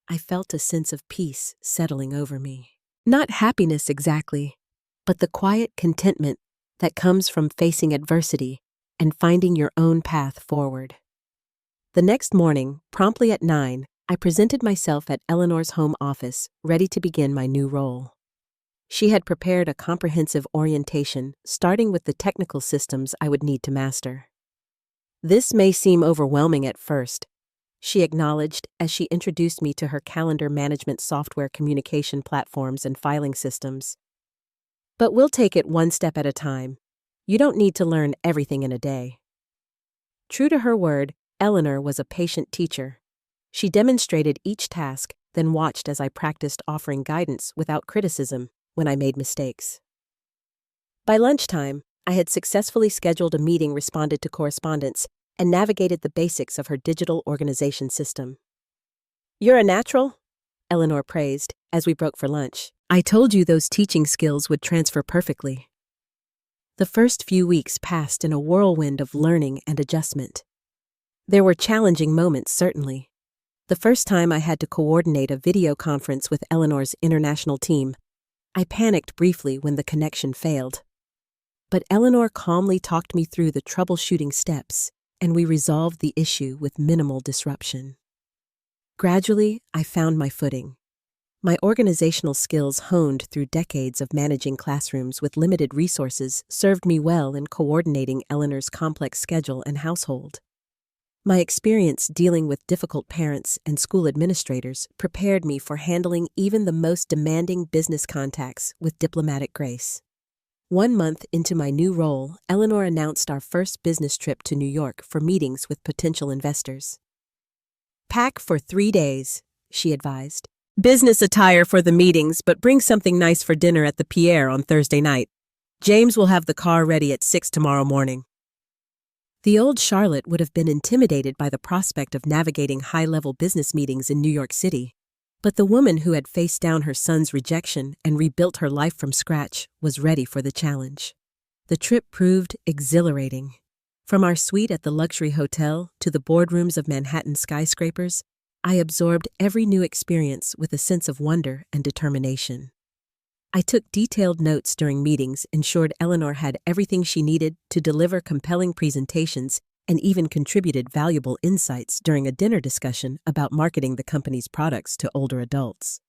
I felt a sense of peace settling over me. Not happiness exactly, but the quiet contentment that comes from facing adversity and finding your own path forward. The next morning, promptly at 9, I presented myself at Eleanor's home office, ready to begin my new role. She had prepared a comprehensive orientation, starting with the technical systems I would need to master. "This may seem overwhelming at first," she acknowledged as she introduced me to her calendar management software, communication platforms, and filing systems. "But we'll take it one step at a time. You don't need to learn everything in a day." True to her word, Eleanor was a patient teacher. She demonstrated each task, then watched as I practiced offering guidance without criticism when I made mistakes. By lunchtime, I had successfully scheduled a meeting, responded to correspondence, and navigated the basics of her digital organization system. "You're a natural," Eleanor praised as we broke for lunch. "I told you those teaching skills would transfer perfectly." The first few weeks passed in a whirlwind of learning and adjustment. There were challenging moments, certainly. The first time I had to coordinate a video conference with Eleanor's international team, I panicked briefly when the connection failed. But Eleanor calmly talked me through the troubleshooting steps, and we resolved the issue with minimal disruption. Gradually, I found my footing. My organizational skills, honed through decades of managing classrooms with limited resources, served me well in coordinating Eleanor's complex schedule and household. My experience dealing with difficult parents and school administrators prepared me for handling even the most demanding business contacts with diplomatic grace. 1 month into my new role, Eleanor announced our first business trip to New York for meetings with potential investors. "Pack for 3 days," she advised. Business attire for the meetings, but bring something nice for dinner at the Pierre on Thursday night. James will have the car ready at 6 tomorrow morning. The old Charlotte would have been intimidated by the prospect of navigating high-level business meetings in New York City. But the woman who had faced down her son's rejection and rebuilt her life from scratch was ready for the challenge. The trip proved exhilarating. From our suite at the luxury hotel to the boardrooms of Manhattan skyscrapers, I absorbed every new experience with a sense of wonder and determination. I took detailed notes during meetings, ensured Eleanor had everything she needed to deliver compelling presentations, and even contributed valuable insights during a dinner discussion about marketing the company's products to older adults.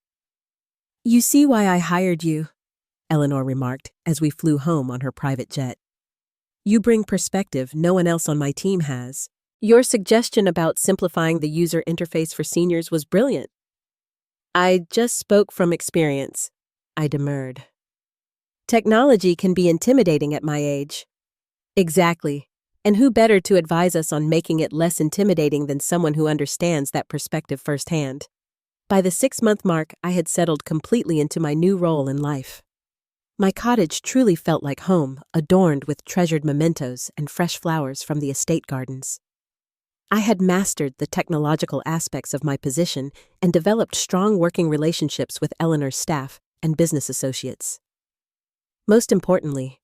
"You see why I hired you," Eleanor remarked as we flew home on her private jet. "You bring perspective no one else on my team has. Your suggestion about simplifying the user interface for seniors was brilliant." "I just spoke from experience," I demurred. "Technology can be intimidating at my age." "Exactly. And who better to advise us on making it less intimidating than someone who understands that perspective firsthand?" By the 6-month mark, I had settled completely into my new role in life. My cottage truly felt like home, adorned with treasured mementos and fresh flowers from the estate gardens. I had mastered the technological aspects of my position and developed strong working relationships with Eleanor's staff and business associates. Most importantly,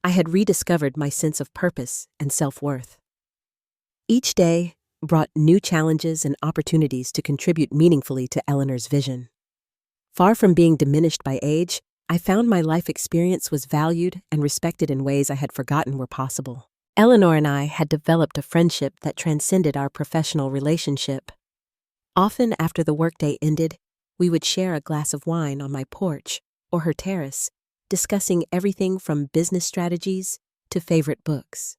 I had rediscovered my sense of purpose and self-worth. Each day brought new challenges and opportunities to contribute meaningfully to Eleanor's vision. Far from being diminished by age, I found my life experience was valued and respected in ways I had forgotten were possible. Eleanor and I had developed a friendship that transcended our professional relationship. Often after the workday ended, we would share a glass of wine on my porch or her terrace, discussing everything from business strategies to favorite books.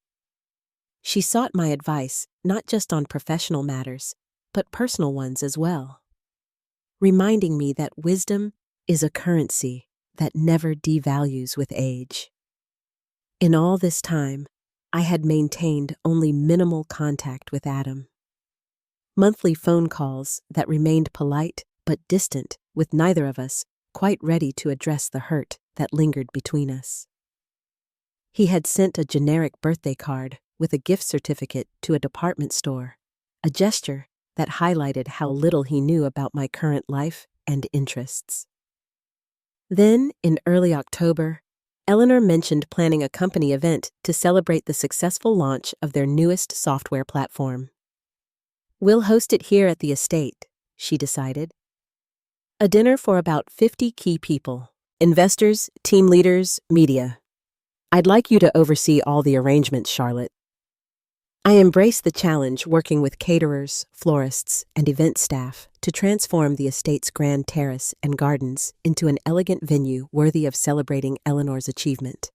She sought my advice not just on professional matters, but personal ones as well, reminding me that wisdom is a currency that never devalues with age. In all this time, I had maintained only minimal contact with Adam. Monthly phone calls that remained polite but distant, with neither of us quite ready to address the hurt that lingered between us. He had sent a generic birthday card with a gift certificate to a department store, a gesture that highlighted how little he knew about my current life and interests. Then, in early October, Eleanor mentioned planning a company event to celebrate the successful launch of their newest software platform. "We'll host it here at the estate," she decided. A dinner for about 50 key people, investors, team leaders, media. "I'd like you to oversee all the arrangements, Charlotte." I embraced the challenge working with caterers, florists, and event staff to transform the estate's grand terrace and gardens into an elegant venue worthy of celebrating Eleanor's achievement.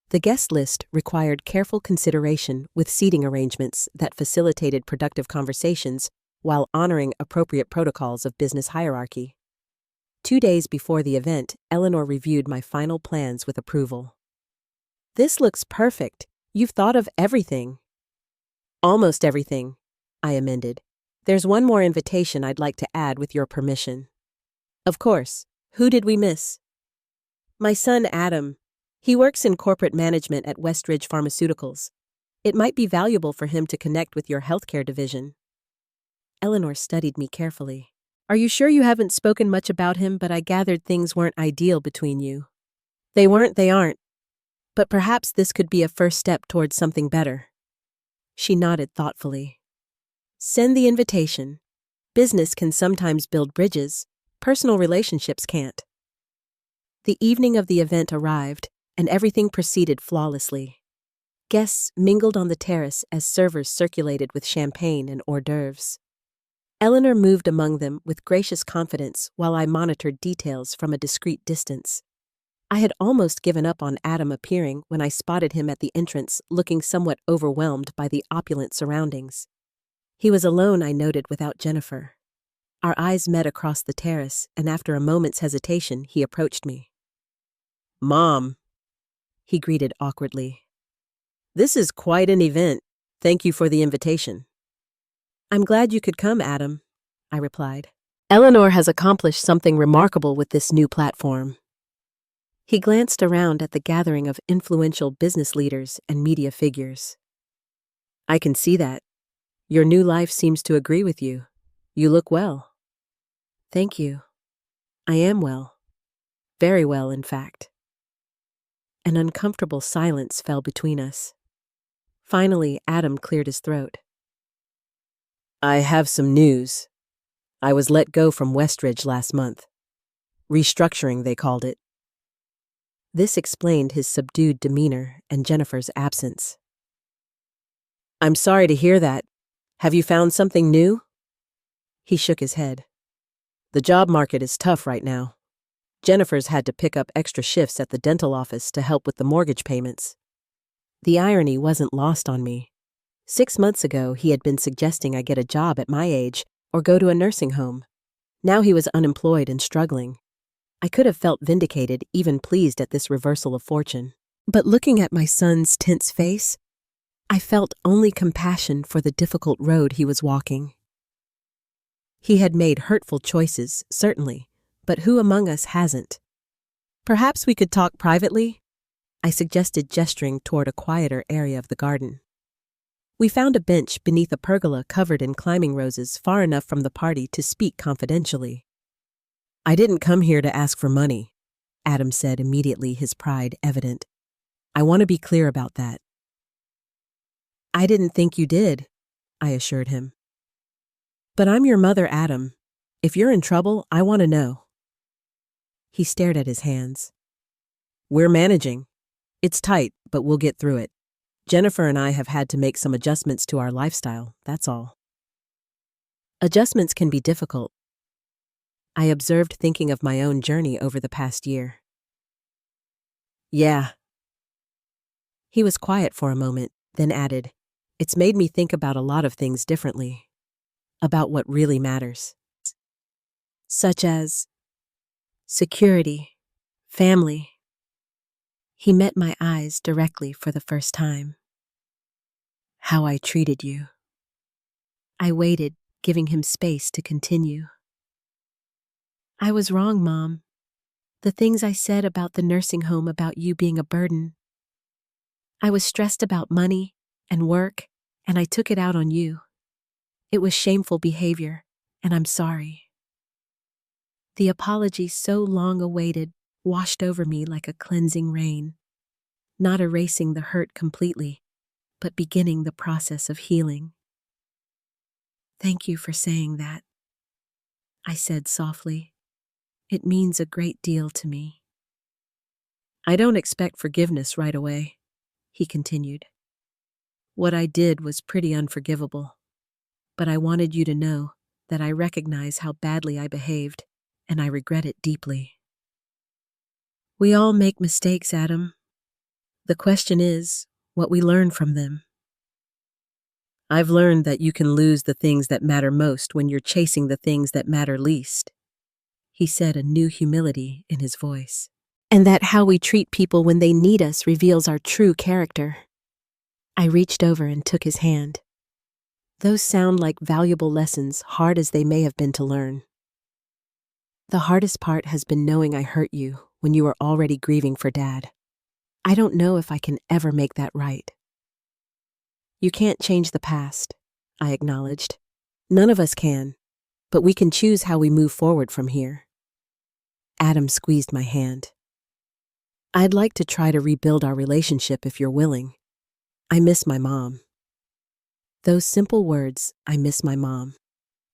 The guest list required careful consideration with seating arrangements that facilitated productive conversations while honoring appropriate protocols of business hierarchy. 2 days before the event, Eleanor reviewed my final plans with approval. "This looks perfect. You've thought of everything." "Almost everything," I amended. "There's one more invitation I'd like to add with your permission." "Of course. Who did we miss?" "My son, Adam. He works in corporate management at Westridge Pharmaceuticals. It might be valuable for him to connect with your healthcare division." Eleanor studied me carefully. "Are you sure you haven't spoken much about him, but I gathered things weren't ideal between you?" They aren't. But perhaps this could be a first step towards something better." She nodded thoughtfully. "Send the invitation. Business can sometimes build bridges, personal relationships can't." The evening of the event arrived, and everything proceeded flawlessly. Guests mingled on the terrace as servers circulated with champagne and hors d'oeuvres. Eleanor moved among them with gracious confidence while I monitored details from a discreet distance. I had almost given up on Adam appearing when I spotted him at the entrance, looking somewhat overwhelmed by the opulent surroundings. He was alone, I noted, without Jennifer. Our eyes met across the terrace, and after a moment's hesitation, he approached me. "Mom," he greeted awkwardly. "This is quite an event. Thank you for the invitation." "I'm glad you could come, Adam," I replied. Eleanor has accomplished something remarkable with this new platform. He glanced around at the gathering of influential business leaders and media figures. I can see that. Your new life seems to agree with you. You look well. Thank you. I am well. Very well, in fact. An uncomfortable silence fell between us. Finally, Adam cleared his throat. I have some news. I was let go from Westridge last month. Restructuring, they called it. This explained his subdued demeanor and Jennifer's absence. I'm sorry to hear that. Have you found something new? He shook his head. The job market is tough right now. Jennifer's had to pick up extra shifts at the dental office to help with the mortgage payments. The irony wasn't lost on me. 6 months ago, he had been suggesting I get a job at my age or go to a nursing home. Now he was unemployed and struggling. I could have felt vindicated, even pleased at this reversal of fortune. But looking at my son's tense face, I felt only compassion for the difficult road he was walking. He had made hurtful choices, certainly, but who among us hasn't? Perhaps we could talk privately? I suggested, gesturing toward a quieter area of the garden. We found a bench beneath a pergola covered in climbing roses far enough from the party to speak confidentially. I didn't come here to ask for money, Adam said immediately, his pride evident. I want to be clear about that. I didn't think you did, I assured him. But I'm your mother, Adam. If you're in trouble, I want to know. He stared at his hands. We're managing. It's tight, but we'll get through it. Jennifer and I have had to make some adjustments to our lifestyle, that's all. Adjustments can be difficult. I observed, thinking of my own journey over the past year. Yeah. He was quiet for a moment, then added, It's made me think about a lot of things differently. About what really matters. Such as security, family. He met my eyes directly for the first time. How I treated you. I waited, giving him space to continue. I was wrong, Mom. The things I said about the nursing home, about you being a burden. I was stressed about money and work, and I took it out on you. It was shameful behavior, and I'm sorry. The apology so long awaited washed over me like a cleansing rain, not erasing the hurt completely, but beginning the process of healing. Thank you for saying that, I said softly. It means a great deal to me. I don't expect forgiveness right away, he continued. What I did was pretty unforgivable, but I wanted you to know that I recognize how badly I behaved, and I regret it deeply. We all make mistakes, Adam. The question is what we learn from them. I've learned that you can lose the things that matter most when you're chasing the things that matter least, he said, a new humility in his voice. And that how we treat people when they need us reveals our true character. I reached over and took his hand. Those sound like valuable lessons, hard as they may have been to learn. The hardest part has been knowing I hurt you when you were already grieving for Dad. I don't know if I can ever make that right. You can't change the past, I acknowledged. None of us can, but we can choose how we move forward from here. Adam squeezed my hand. I'd like to try to rebuild our relationship if you're willing. I miss my mom. Those simple words, I miss my mom,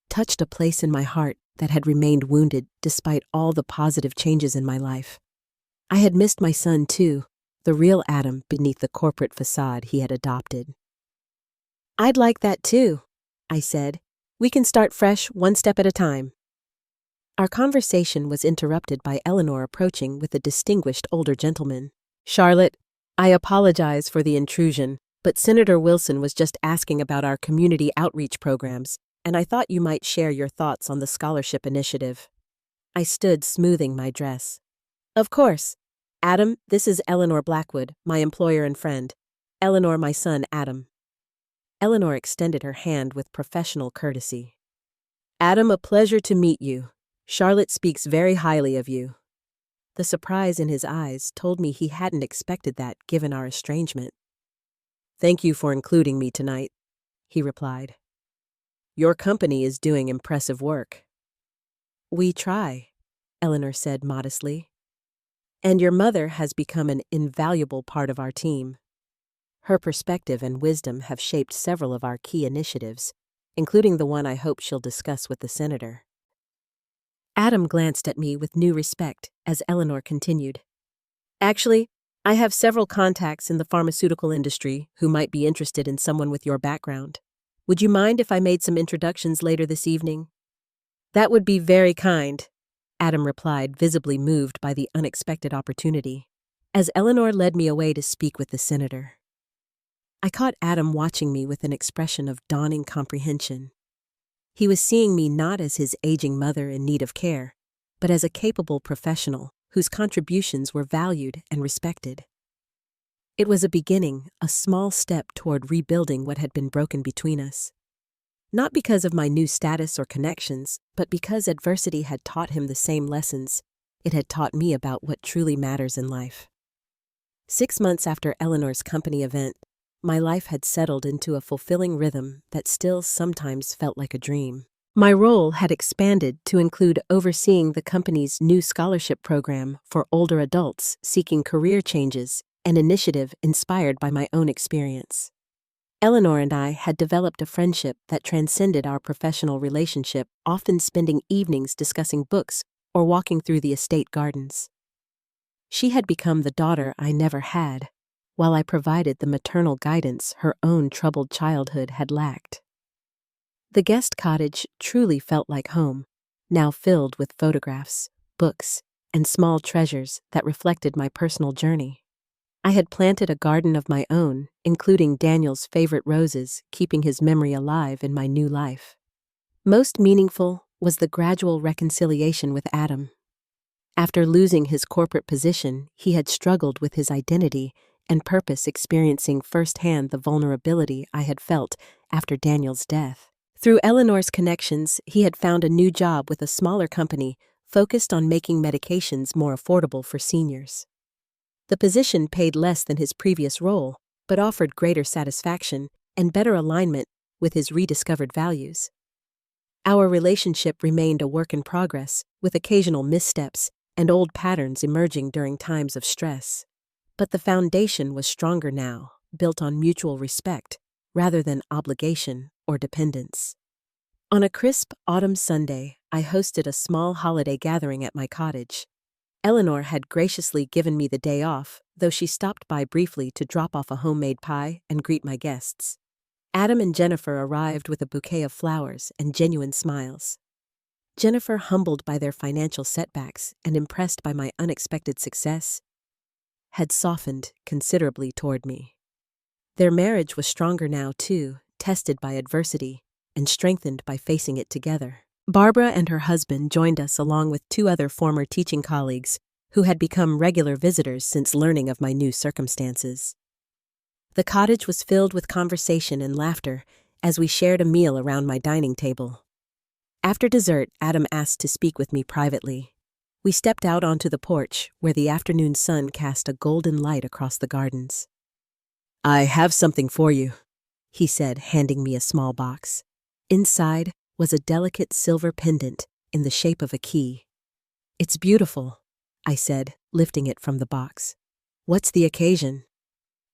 touched a place in my heart that had remained wounded despite all the positive changes in my life. I had missed my son too, the real Adam beneath the corporate facade he had adopted. I'd like that too, I said. We can start fresh, one step at a time. Our conversation was interrupted by Eleanor approaching with a distinguished older gentleman. Charlotte, I apologize for the intrusion, but Senator Wilson was just asking about our community outreach programs, and I thought you might share your thoughts on the scholarship initiative. I stood, smoothing my dress. Of course. Adam, this is Eleanor Blackwood, my employer and friend. Eleanor, my son, Adam. Eleanor extended her hand with professional courtesy. Adam, a pleasure to meet you. Charlotte speaks very highly of you. The surprise in his eyes told me he hadn't expected that given our estrangement. Thank you for including me tonight, he replied. Your company is doing impressive work. We try, Eleanor said modestly. And your mother has become an invaluable part of our team. Her perspective and wisdom have shaped several of our key initiatives, including the one I hope she'll discuss with the senator. Adam glanced at me with new respect as Eleanor continued. Actually, I have several contacts in the pharmaceutical industry who might be interested in someone with your background. Would you mind if I made some introductions later this evening? That would be very kind, Adam replied, visibly moved by the unexpected opportunity, as Eleanor led me away to speak with the senator. I caught Adam watching me with an expression of dawning comprehension. He was seeing me not as his aging mother in need of care, but as a capable professional whose contributions were valued and respected. It was a beginning, a small step toward rebuilding what had been broken between us. Not because of my new status or connections, but because adversity had taught him the same lessons it had taught me about what truly matters in life. 6 months after Eleanor's company event, my life had settled into a fulfilling rhythm that still sometimes felt like a dream. My role had expanded to include overseeing the company's new scholarship program for older adults seeking career changes, an initiative inspired by my own experience. Eleanor and I had developed a friendship that transcended our professional relationship, often spending evenings discussing books or walking through the estate gardens. She had become the daughter I never had, while I provided the maternal guidance her own troubled childhood had lacked. The guest cottage truly felt like home, now filled with photographs, books, and small treasures that reflected my personal journey. I had planted a garden of my own, including Daniel's favorite roses, keeping his memory alive in my new life. Most meaningful was the gradual reconciliation with Adam. After losing his corporate position, he had struggled with his identity and purpose, experiencing firsthand the vulnerability I had felt after Daniel's death. Through Eleanor's connections, he had found a new job with a smaller company focused on making medications more affordable for seniors. The position paid less than his previous role, but offered greater satisfaction and better alignment with his rediscovered values. Our relationship remained a work in progress, with occasional missteps and old patterns emerging during times of stress. But the foundation was stronger now, built on mutual respect, rather than obligation or dependence. On a crisp autumn Sunday, I hosted a small holiday gathering at my cottage. Eleanor had graciously given me the day off, though she stopped by briefly to drop off a homemade pie and greet my guests. Adam and Jennifer arrived with a bouquet of flowers and genuine smiles. Jennifer, humbled by their financial setbacks and impressed by my unexpected success, had softened considerably toward me. Their marriage was stronger now, too, tested by adversity and strengthened by facing it together. Barbara and her husband joined us along with 2 other former teaching colleagues who had become regular visitors since learning of my new circumstances. The cottage was filled with conversation and laughter as we shared a meal around my dining table. After dessert, Adam asked to speak with me privately. We stepped out onto the porch, where the afternoon sun cast a golden light across the gardens. I have something for you, he said, handing me a small box. Inside was a delicate silver pendant in the shape of a key. It's beautiful, I said, lifting it from the box. What's the occasion?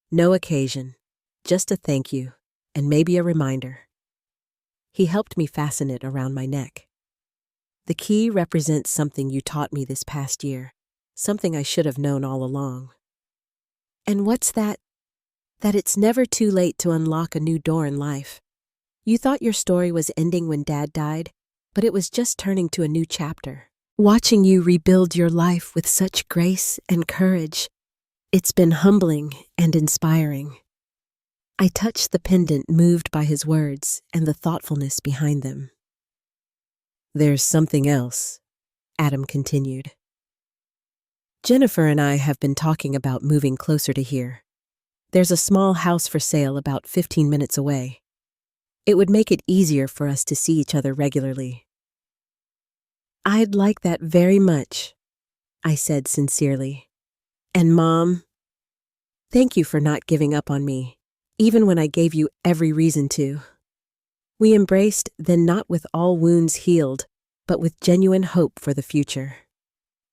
No occasion, just a thank you, and maybe a reminder. He helped me fasten it around my neck. The key represents something you taught me this past year, something I should have known all along. And what's that? That it's never too late to unlock a new door in life. You thought your story was ending when Dad died, but it was just turning to a new chapter. Watching you rebuild your life with such grace and courage, it's been humbling and inspiring. I touched the pendant, moved by his words and the thoughtfulness behind them. There's something else, Adam continued. Jennifer and I have been talking about moving closer to here. There's a small house for sale about 15 minutes away. It would make it easier for us to see each other regularly. I'd like that very much, I said sincerely. And Mom, thank you for not giving up on me, even when I gave you every reason to. We embraced, then not with all wounds healed, but with genuine hope for the future.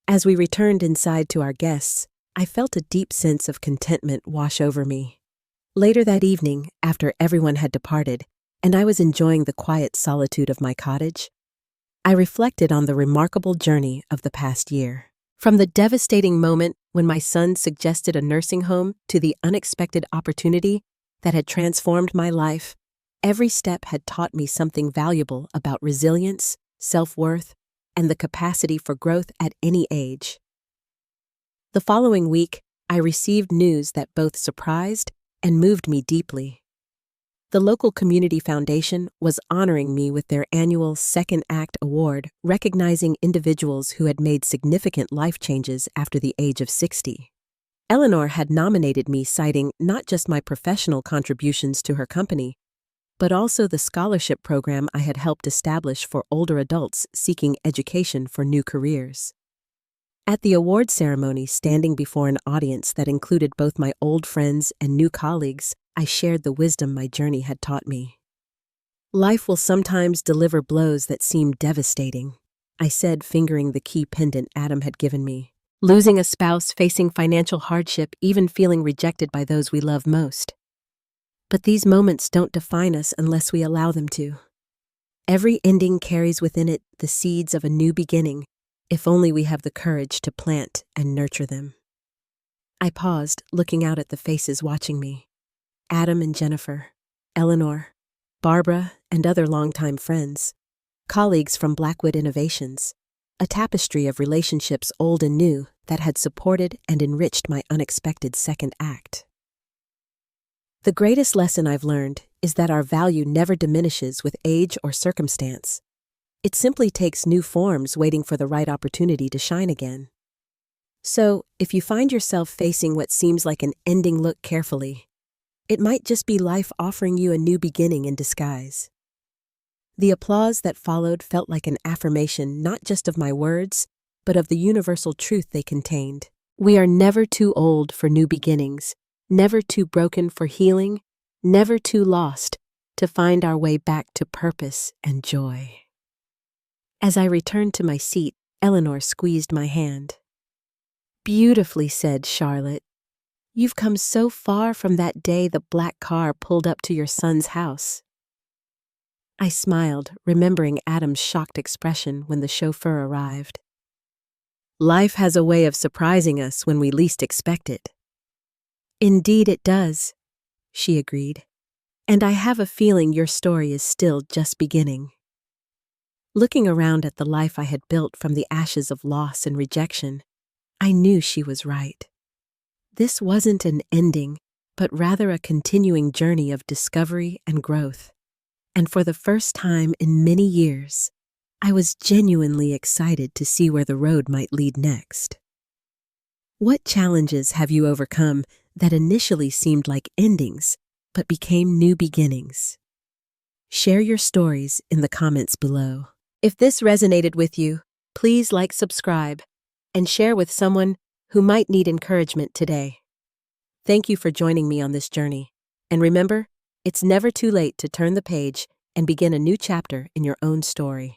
As we returned inside to our guests, I felt a deep sense of contentment wash over me. Later that evening, after everyone had departed, and I was enjoying the quiet solitude of my cottage, I reflected on the remarkable journey of the past year. From the devastating moment when my son suggested a nursing home to the unexpected opportunity that had transformed my life, every step had taught me something valuable about resilience, self-worth, and the capacity for growth at any age. The following week, I received news that both surprised and moved me deeply. The local community foundation was honoring me with their annual Second Act Award, recognizing individuals who had made significant life changes after the age of 60. Eleanor had nominated me, citing not just my professional contributions to her company, but also the scholarship program I had helped establish for older adults seeking education for new careers. At the award ceremony, standing before an audience that included both my old friends and new colleagues, I shared the wisdom my journey had taught me. Life will sometimes deliver blows that seem devastating, I said, fingering the key pendant Adam had given me. Losing a spouse, facing financial hardship, even feeling rejected by those we love most. But these moments don't define us unless we allow them to. Every ending carries within it the seeds of a new beginning, if only we have the courage to plant and nurture them. I paused, looking out at the faces watching me. Adam and Jennifer, Eleanor, Barbara, and other longtime friends, colleagues from Blackwood Innovations, a tapestry of relationships old and new that had supported and enriched my unexpected second act. The greatest lesson I've learned is that our value never diminishes with age or circumstance. It simply takes new forms, waiting for the right opportunity to shine again. So, if you find yourself facing what seems like an ending, look carefully. It might just be life offering you a new beginning in disguise. The applause that followed felt like an affirmation not just of my words, but of the universal truth they contained. We are never too old for new beginnings, never too broken for healing, never too lost to find our way back to purpose and joy. As I returned to my seat, Eleanor squeezed my hand. "Beautifully said, Charlotte. You've come so far from that day the black car pulled up to your son's house." I smiled, remembering Adam's shocked expression when the chauffeur arrived. Life has a way of surprising us when we least expect it. Indeed it does, she agreed. And I have a feeling your story is still just beginning. Looking around at the life I had built from the ashes of loss and rejection, I knew she was right. This wasn't an ending, but rather a continuing journey of discovery and growth. And for the first time in many years, I was genuinely excited to see where the road might lead next. What challenges have you overcome that initially seemed like endings, but became new beginnings? Share your stories in the comments below. If this resonated with you, please like, subscribe, and share with someone who might need encouragement today. Thank you for joining me on this journey. And remember, it's never too late to turn the page and begin a new chapter in your own story.